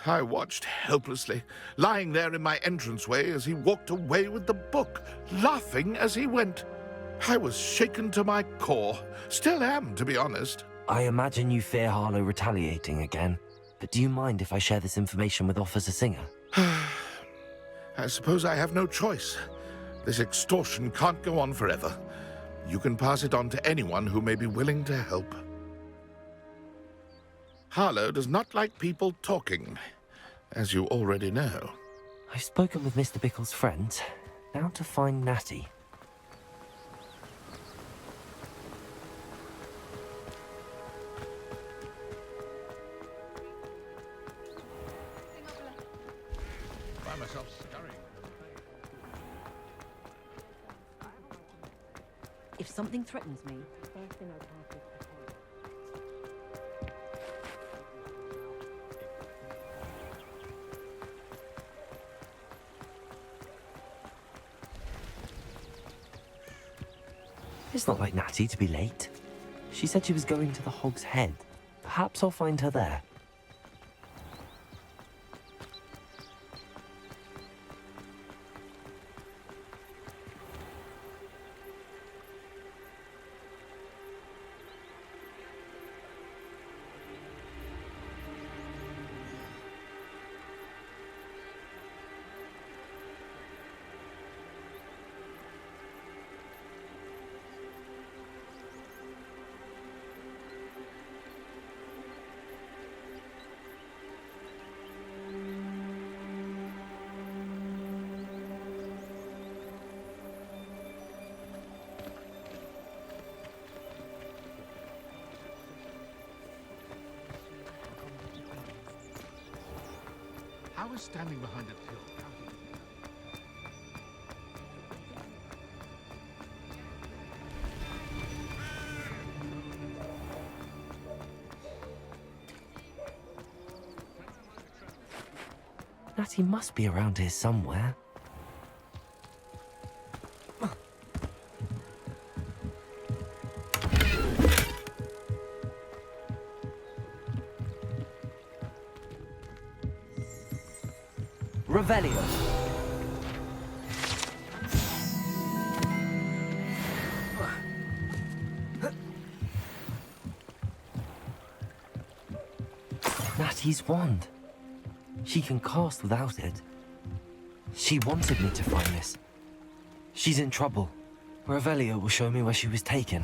I watched helplessly, lying there in my entranceway as he walked away with the book, laughing as he went. I was shaken to my core. Still am, to be honest. I imagine you fear Harlow retaliating again, but do you mind if I share this information with Officer Singer? I suppose I have no choice. This extortion can't go on forever. You can pass it on to anyone who may be willing to help. Harlow does not like people talking, as you already know. I've spoken with Mr. Bickle's friends. Now to find Natty. If something threatens me, first thing I pass is It's not like Natty to be late. She said she was going to the Hog's Head. Perhaps I'll find her there. I was standing behind a hill. Natty must be around here somewhere. Revelio. Natty's wand. She can cast without it. She wanted me to find this. She's in trouble. Revelio will show me where she was taken.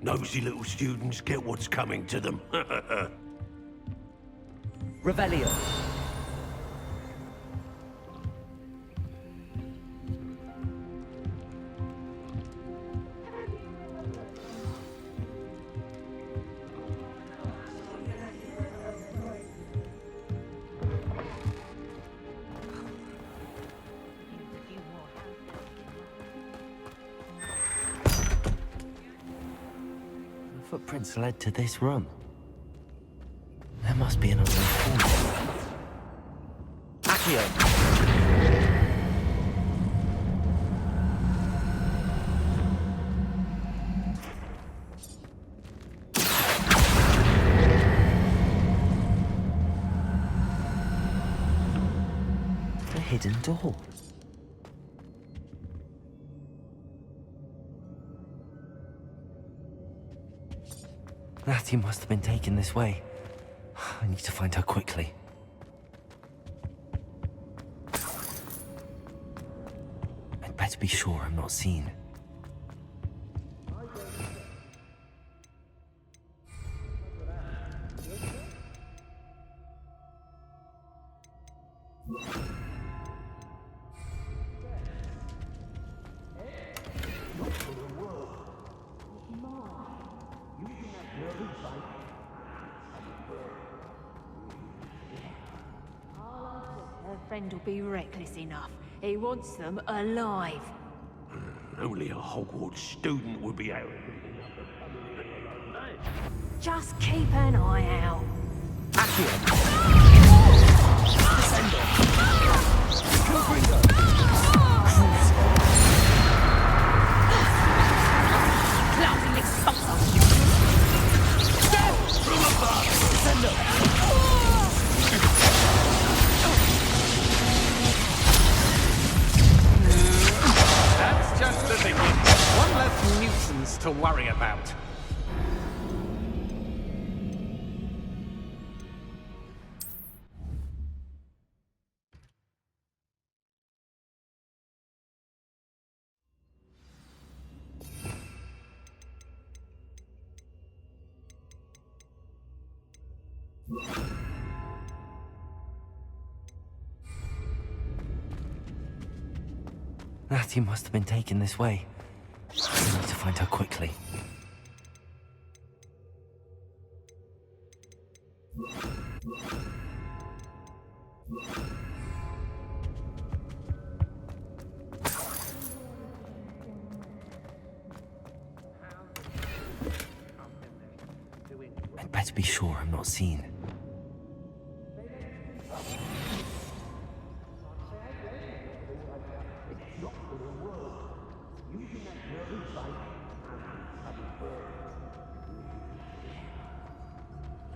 Nosy little students get what's coming to them. Revelio. Footprints led to this room. There must be another way forward. A hidden door. Natty must have been taken this way. I need to find her quickly. I'd better be sure I'm not seen. Her friend will be reckless enough. He wants them alive. Only a Hogwarts student would be out. Just keep an eye out. Clouding expulsor. From above. That's just the beginning. One less nuisance to worry about. Natty must have been taken this way. I need to find her quickly. I'd better be sure I'm not seen.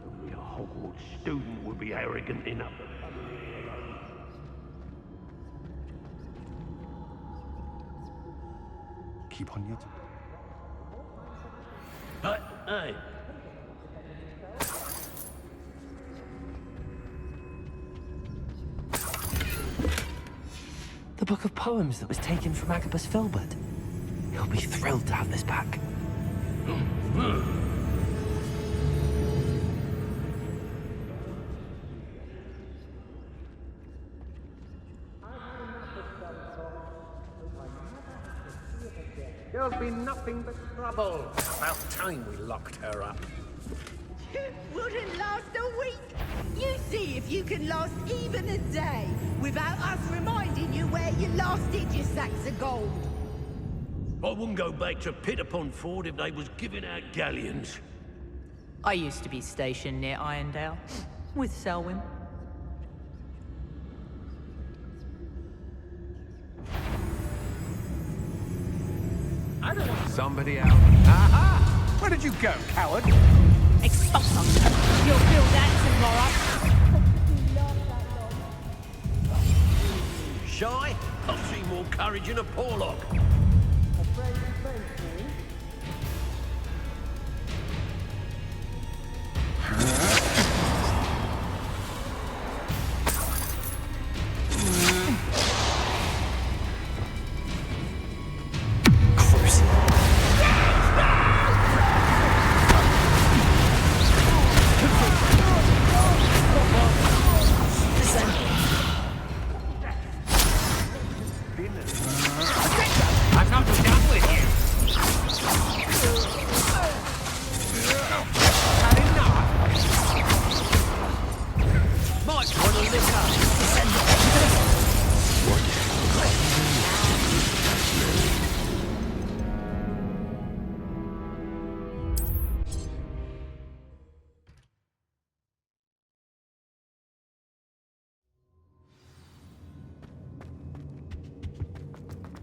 Only a Hogwarts student would be arrogant enough. Keep on your Hey. The book of poems that was taken from Agabus Filbert. He'll be thrilled to have this back. There'll be nothing but trouble. About time we locked her up. It wouldn't last a week. You see if you can last even a day without us reminding you where you last hid your sacks of gold. I wouldn't go back to Pittapon Ford if they was giving out galleons. I used to be stationed near Irondale with Selwyn. I don't want somebody out. Aha! Where did you go, coward? Expulsor! You'll feel that tomorrow. Shy? I've seen more courage in a Porlock.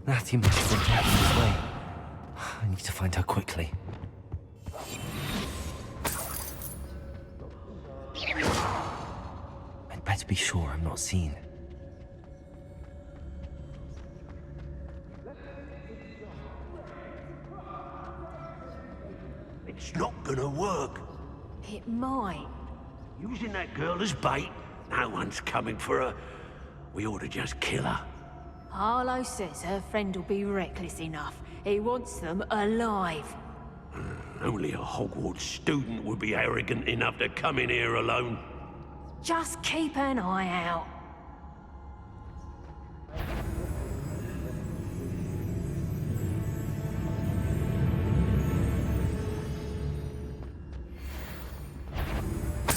Natty must have been heading this way. I need to find her quickly. I'd better be sure I'm not seen. It's not gonna work. It might. Using that girl as bait, no one's coming for her. We ought to just kill her. Harlow says her friend will be reckless enough. He wants them alive. Only a Hogwarts student would be arrogant enough to come in here alone. Just keep an eye out.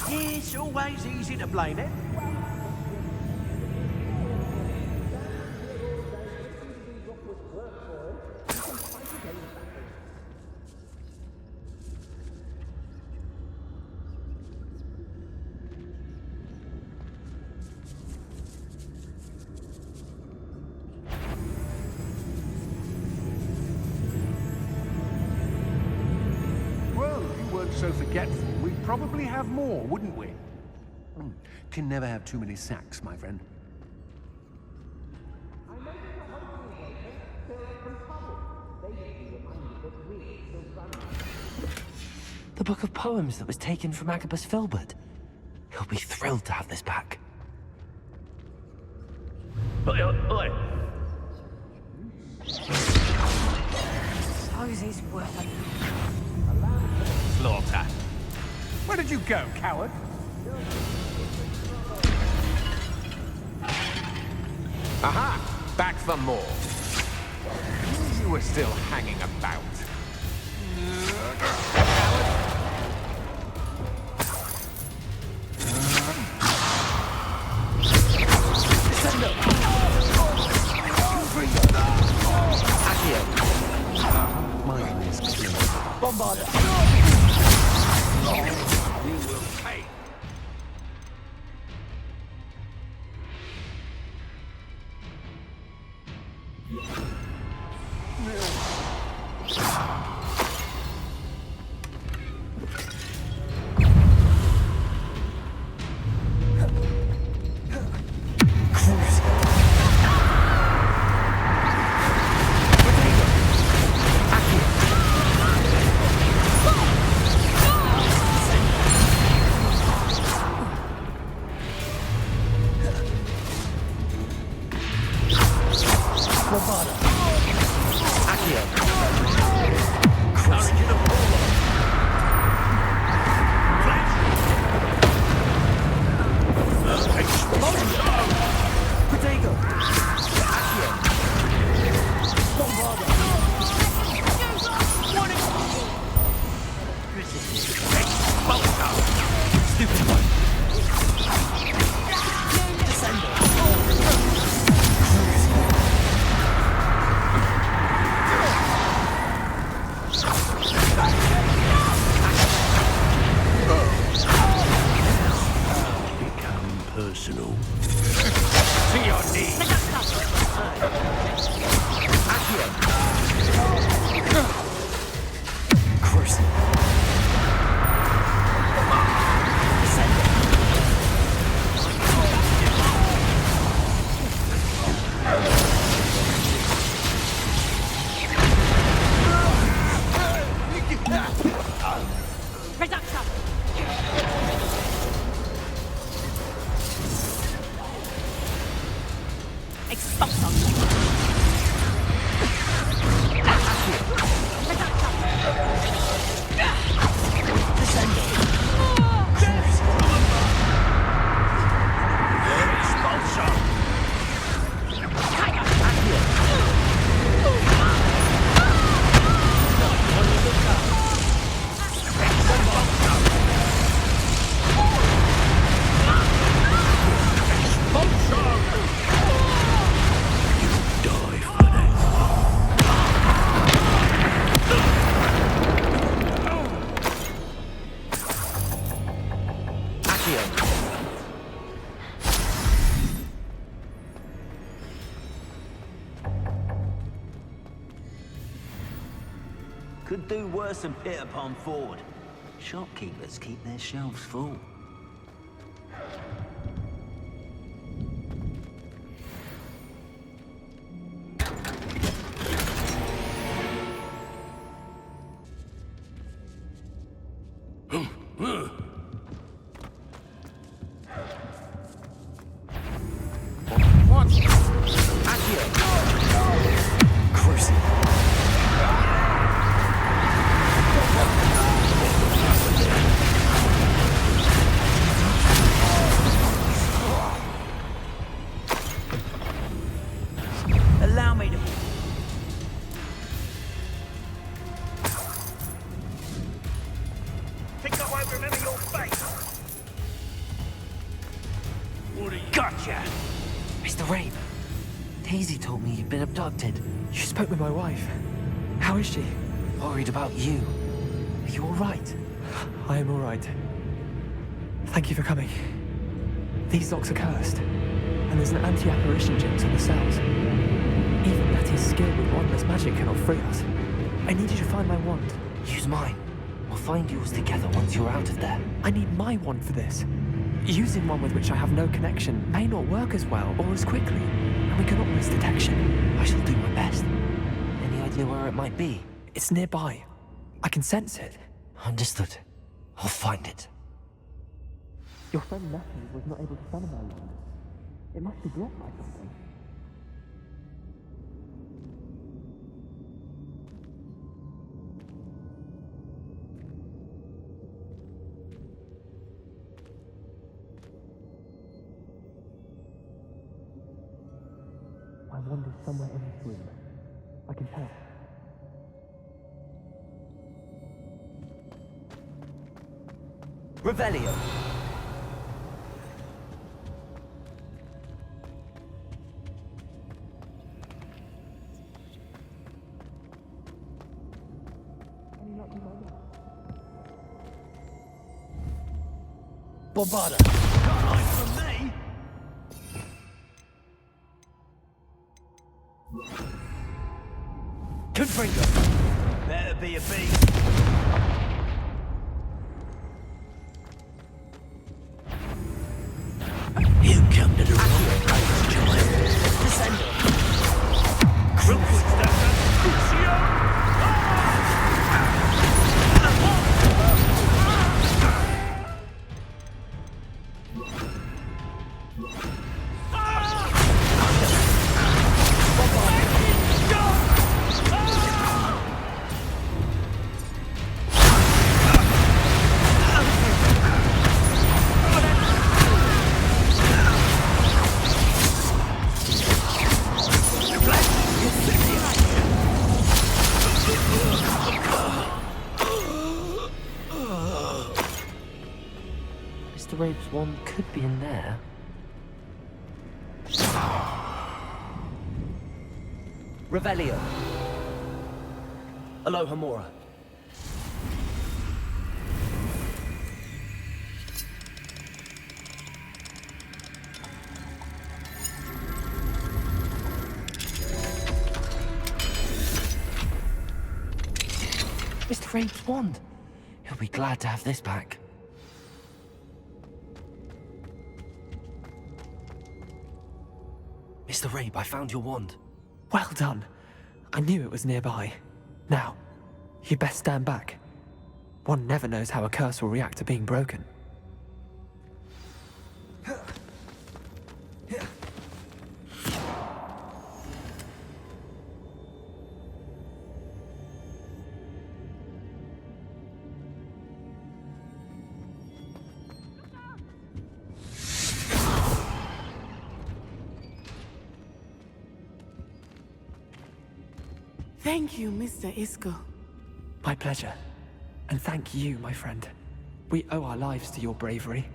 It's always easy to blame it. Well, if you weren't so forgetful, we'd probably have more, wouldn't we? Can never have too many sacks, my friend. The book of poems that was taken from Agabus Filbert. He'll be thrilled to have this back. Oi, oi. Suppose he's worth it. Slaughter. Where did you go, coward? Aha! Back for more. You were still hanging about. My eyes clear. Bombarder. You will pay. Personal. To your knees. Could do worse than pit upon Ford. Shopkeepers keep their shelves full. Allow me to... Think I won't remember your face? What do you... Gotcha! Mr. Rabe, Daisy told me you'd been abducted. You spoke with my wife. How is she? Worried about you. Are you all right? I am all right. Thank you for coming. These locks are cursed, and there's an anti-apparition jinx on the cells. Even Letty's skill with wandless magic cannot free us. I need you to find my wand. Use mine. We'll find yours together once you're out of there. I need my wand for this. Using one with which I have no connection may not work as well or as quickly, and we cannot risk detection. I shall do my best. Any idea where it might be? It's nearby. I can sense it. Understood. I'll find it. Your friend Matthew was not able to summon my wand. It must be blocked by something. My wand is somewhere in this room. I can tell. Revelio. Bombarda. Got a line from me. Confringo. Better be a beast. You come to the wrong place, child. Descender. Crookwoods, Crucio. Mr. Rabe's wand could be in there. Revelio. Aloha Mora. Mr. Rabe's wand. He'll be glad to have this back. Mr. Rabe, I found your wand. Well done. I knew it was nearby. Now, you best stand back. One never knows how a curse will react to being broken. Thank you, Mr. Isco. My pleasure. And thank you, my friend. We owe our lives to your bravery.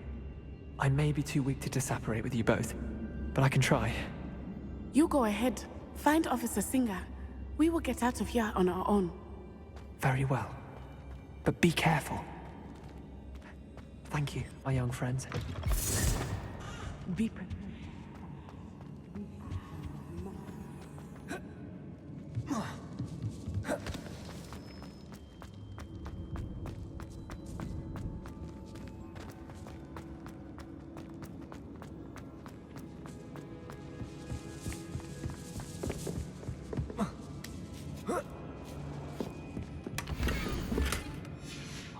I may be too weak to disapparate with you both, but I can try. You go ahead. Find Officer Singer. We will get out of here on our own. Very well. But be careful. Thank you, my young friends. Be prepared.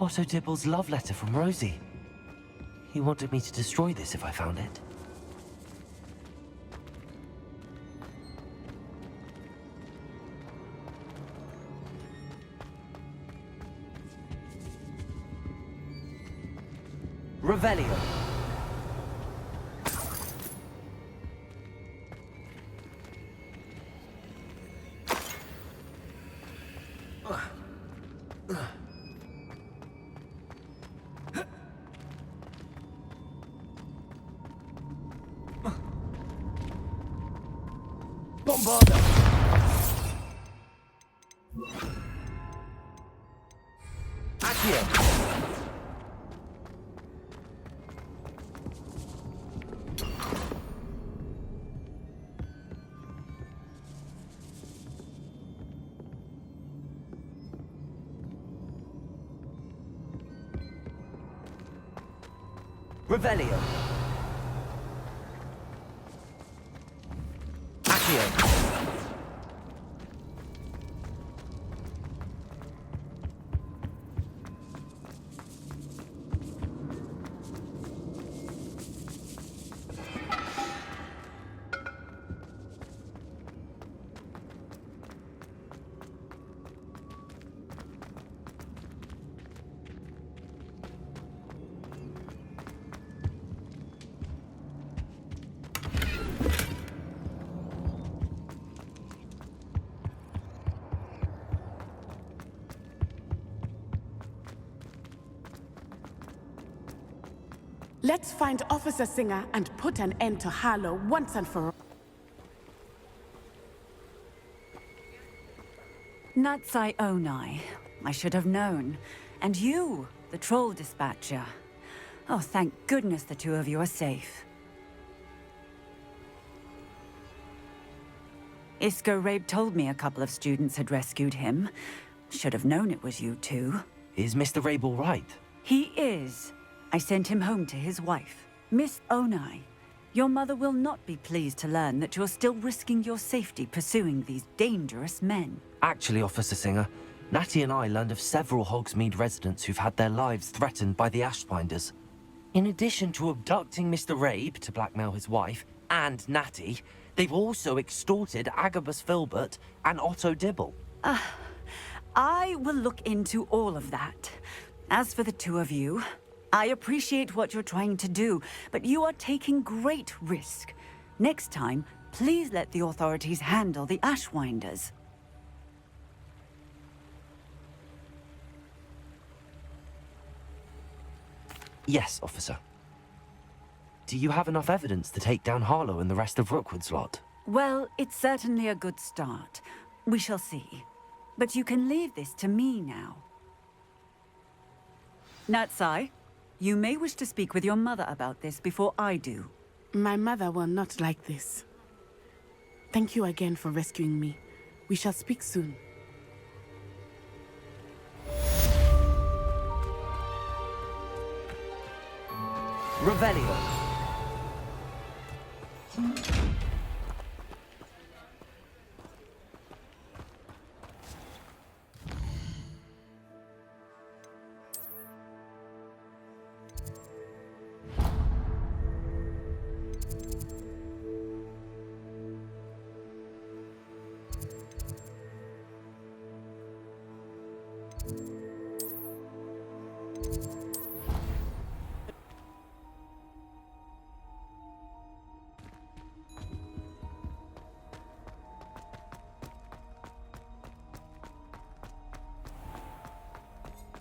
Otto Dibble's love letter from Rosie. He wanted me to destroy this if I found it. Revelio. Bombarda! Accio! Revelio. Accio. Let's find Officer Singer and put an end to Harlow once and for all. Natsai Onai. I should have known. And you, the troll dispatcher. Oh, thank goodness the two of you are safe. Isco Rabe told me a couple of students had rescued him. Should have known it was you two. Is Mr. Rabe all right? He is. I sent him home to his wife. Miss Onai, your mother will not be pleased to learn that you're still risking your safety pursuing these dangerous men. Actually, Officer Singer, Natty and I learned of several Hogsmeade residents who've had their lives threatened by the Ashbinders. In addition to abducting Mr. Rabe to blackmail his wife and Natty, they've also extorted Agabus Filbert and Otto Dibble. I will look into all of that. As for the two of you, I appreciate what you're trying to do, but you are taking great risk. Next time, please let the authorities handle the Ashwinders. Yes, officer. Do you have enough evidence to take down Harlow and the rest of Rookwood's lot? Well, it's certainly a good start. We shall see. But you can leave this to me now. Natsai, you may wish to speak with your mother about this before I do. My mother will not like this. Thank you again for rescuing me. We shall speak soon. Revelio.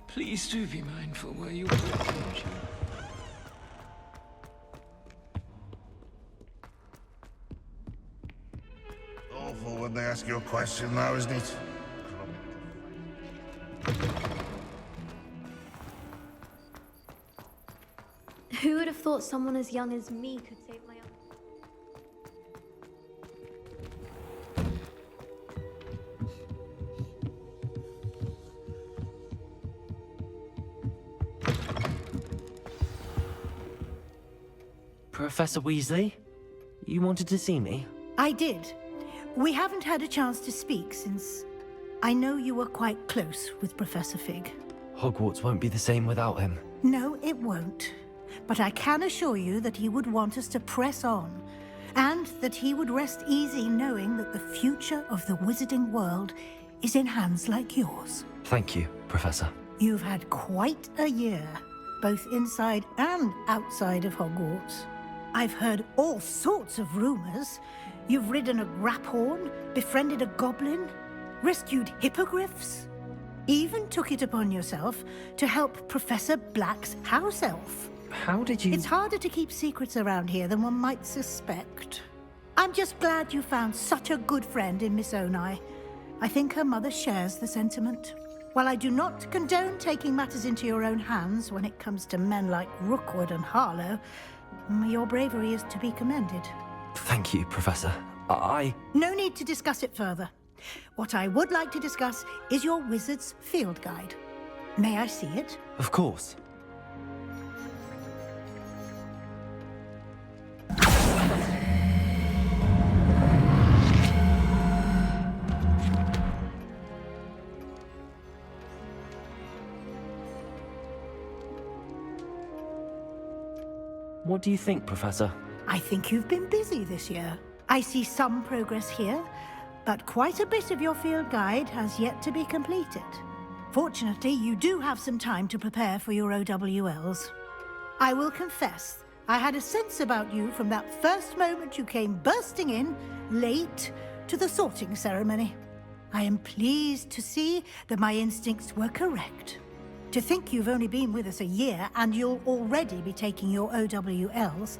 Please do be mindful where you walk, won't you? Awful when they ask you a question now, isn't it? Who would have thought someone as young as me could save my own? Professor Weasley, you wanted to see me? I did. We haven't had a chance to speak since I know you were quite close with Professor Fig. Hogwarts won't be the same without him. No, it won't. But I can assure you that he would want us to press on, and that he would rest easy knowing that the future of the wizarding world is in hands like yours. Thank you, Professor. You've had quite a year, both inside and outside of Hogwarts. I've heard all sorts of rumors. You've ridden a graphorn, befriended a goblin, rescued hippogriffs, even took it upon yourself to help Professor Black's house elf. How did you... It's harder to keep secrets around here than one might suspect. I'm just glad you found such a good friend in Miss Onai. I think her mother shares the sentiment. While I do not condone taking matters into your own hands when it comes to men like Rookwood and Harlow, your bravery is to be commended. Thank you, Professor. No need to discuss it further. What I would like to discuss is your wizard's field guide. May I see it? Of course. What do you think, Professor? I think you've been busy this year. I see some progress here, but quite a bit of your field guide has yet to be completed. Fortunately, you do have some time to prepare for your OWLs. I will confess, I had a sense about you from that first moment you came bursting in, late, to the sorting ceremony. I am pleased to see that my instincts were correct. To think you've only been with us a year and you'll already be taking your OWLs,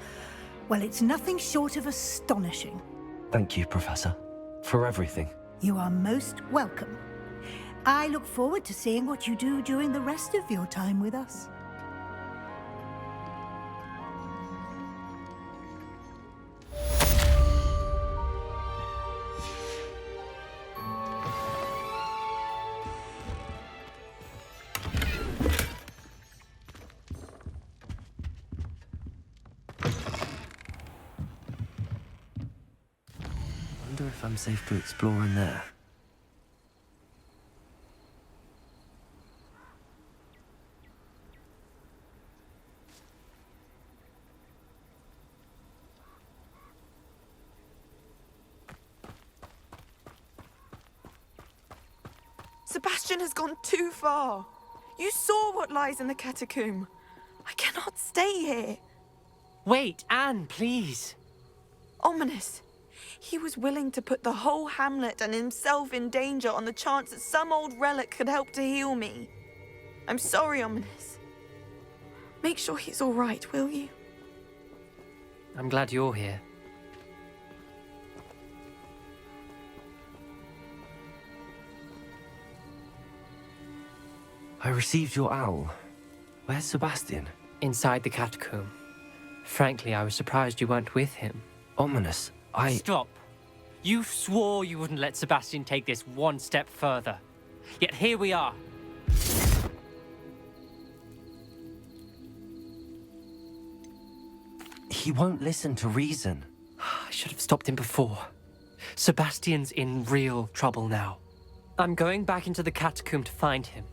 well, it's nothing short of astonishing. Thank you, Professor, for everything. You are most welcome. I look forward to seeing what you do during the rest of your time with us. I wonder if I'm safe to explore in there. Sebastian has gone too far. You saw what lies in the catacomb. I cannot stay here. Wait, Anne, please. Ominous. He was willing to put the whole hamlet and himself in danger on the chance that some old relic could help to heal me. I'm sorry, Ominous. Make sure he's all right, will you? I'm glad you're here. I received your owl. Where's Sebastian? Inside the catacomb. Frankly, I was surprised you weren't with him. Ominous. Stop. You swore you wouldn't let Sebastian take this one step further. Yet here we are. He won't listen to reason. I should have stopped him before. Sebastian's in real trouble now. I'm going back into the catacomb to find him.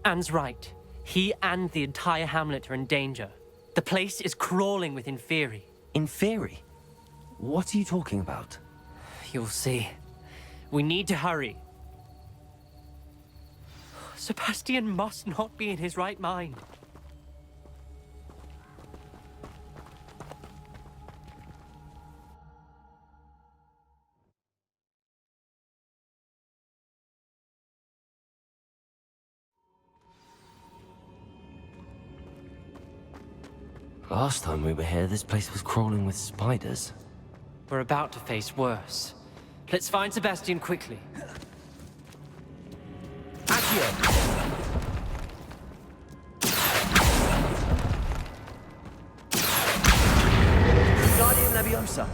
Anne's right. He and the entire hamlet are in danger. The place is crawling with Inferi. Inferi? What are you talking about? You'll see. We need to hurry. Sebastian must not be in his right mind. Last time we were here, this place was crawling with spiders. We're about to face worse. Let's find Sebastian quickly. Guardian Leviosa.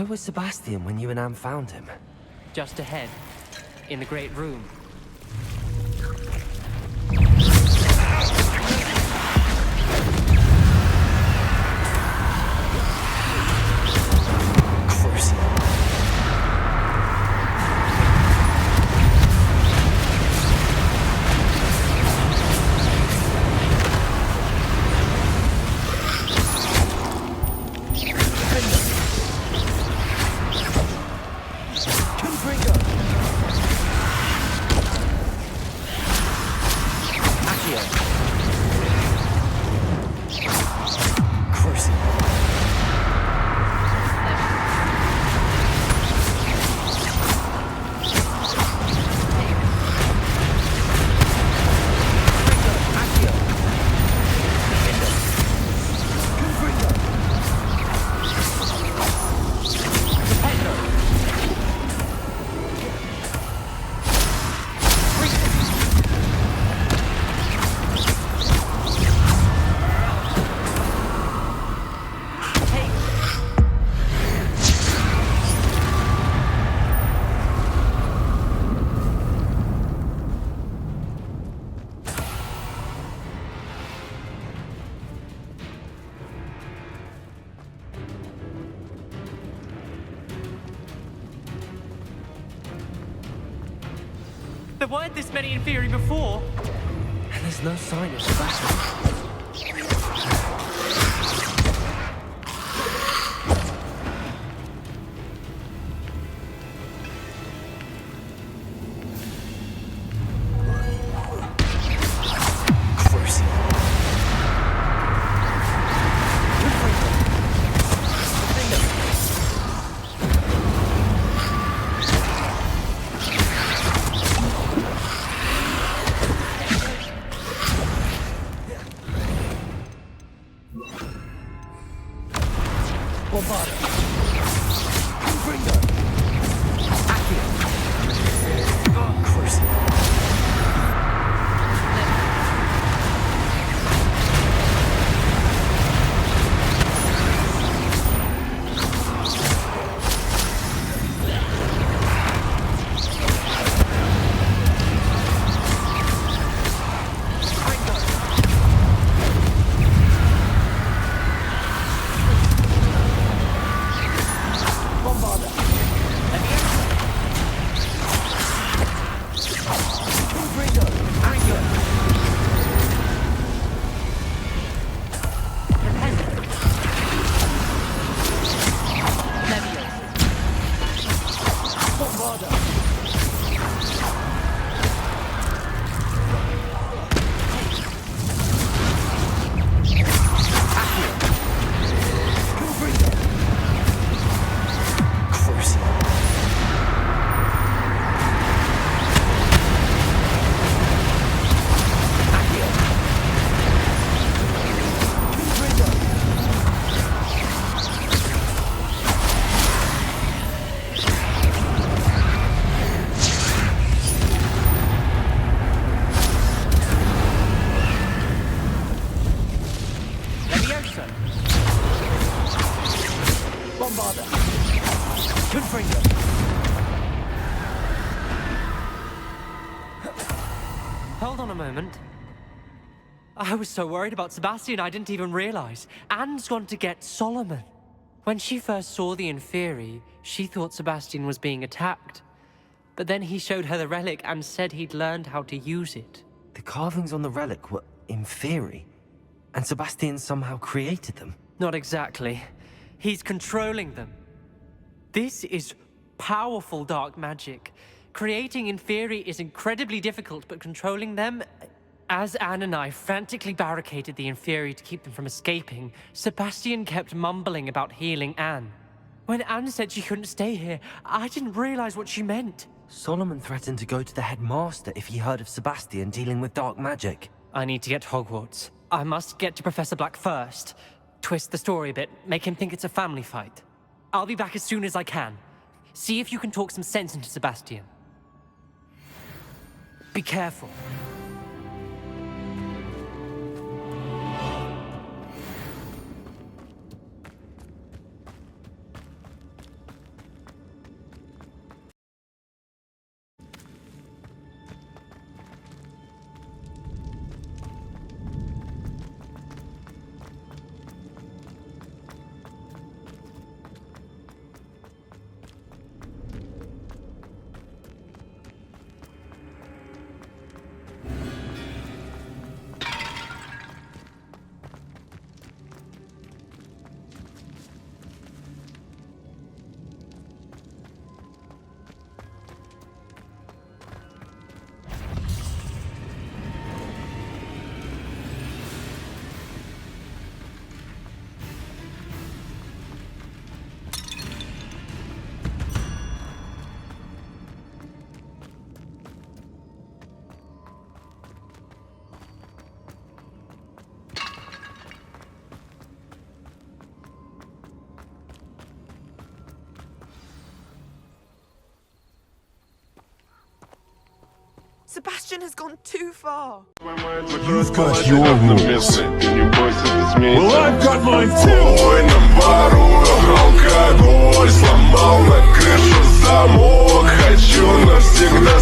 Where was Sebastian when you and Anne found him? Just ahead, in the Great Room. There weren't this many in theory before. And there's no sign of Sebastian. Hold on a moment. I was so worried about Sebastian I didn't even realize. Anne's gone to get Solomon. When she first saw the Inferi, she thought Sebastian was being attacked. But then he showed her the relic and said he'd learned how to use it. The carvings on the relic were Inferi, and Sebastian somehow created them. Not exactly. He's controlling them. This is powerful dark magic. Creating Inferi is incredibly difficult, but controlling them... As Anne and I frantically barricaded the Inferi to keep them from escaping, Sebastian kept mumbling about healing Anne. When Anne said she couldn't stay here, I didn't realize what she meant. Solomon threatened to go to the headmaster if he heard of Sebastian dealing with dark magic. I need to get to Hogwarts. I must get to Professor Black first. Twist the story a bit, make him think it's a family fight. I'll be back as soon as I can. See if you can talk some sense into Sebastian. Be careful. Sebastian has gone too far. You've got your rules. Well, I've got mine too. Алкоголь сломал на крышу замок. Хочу навсегда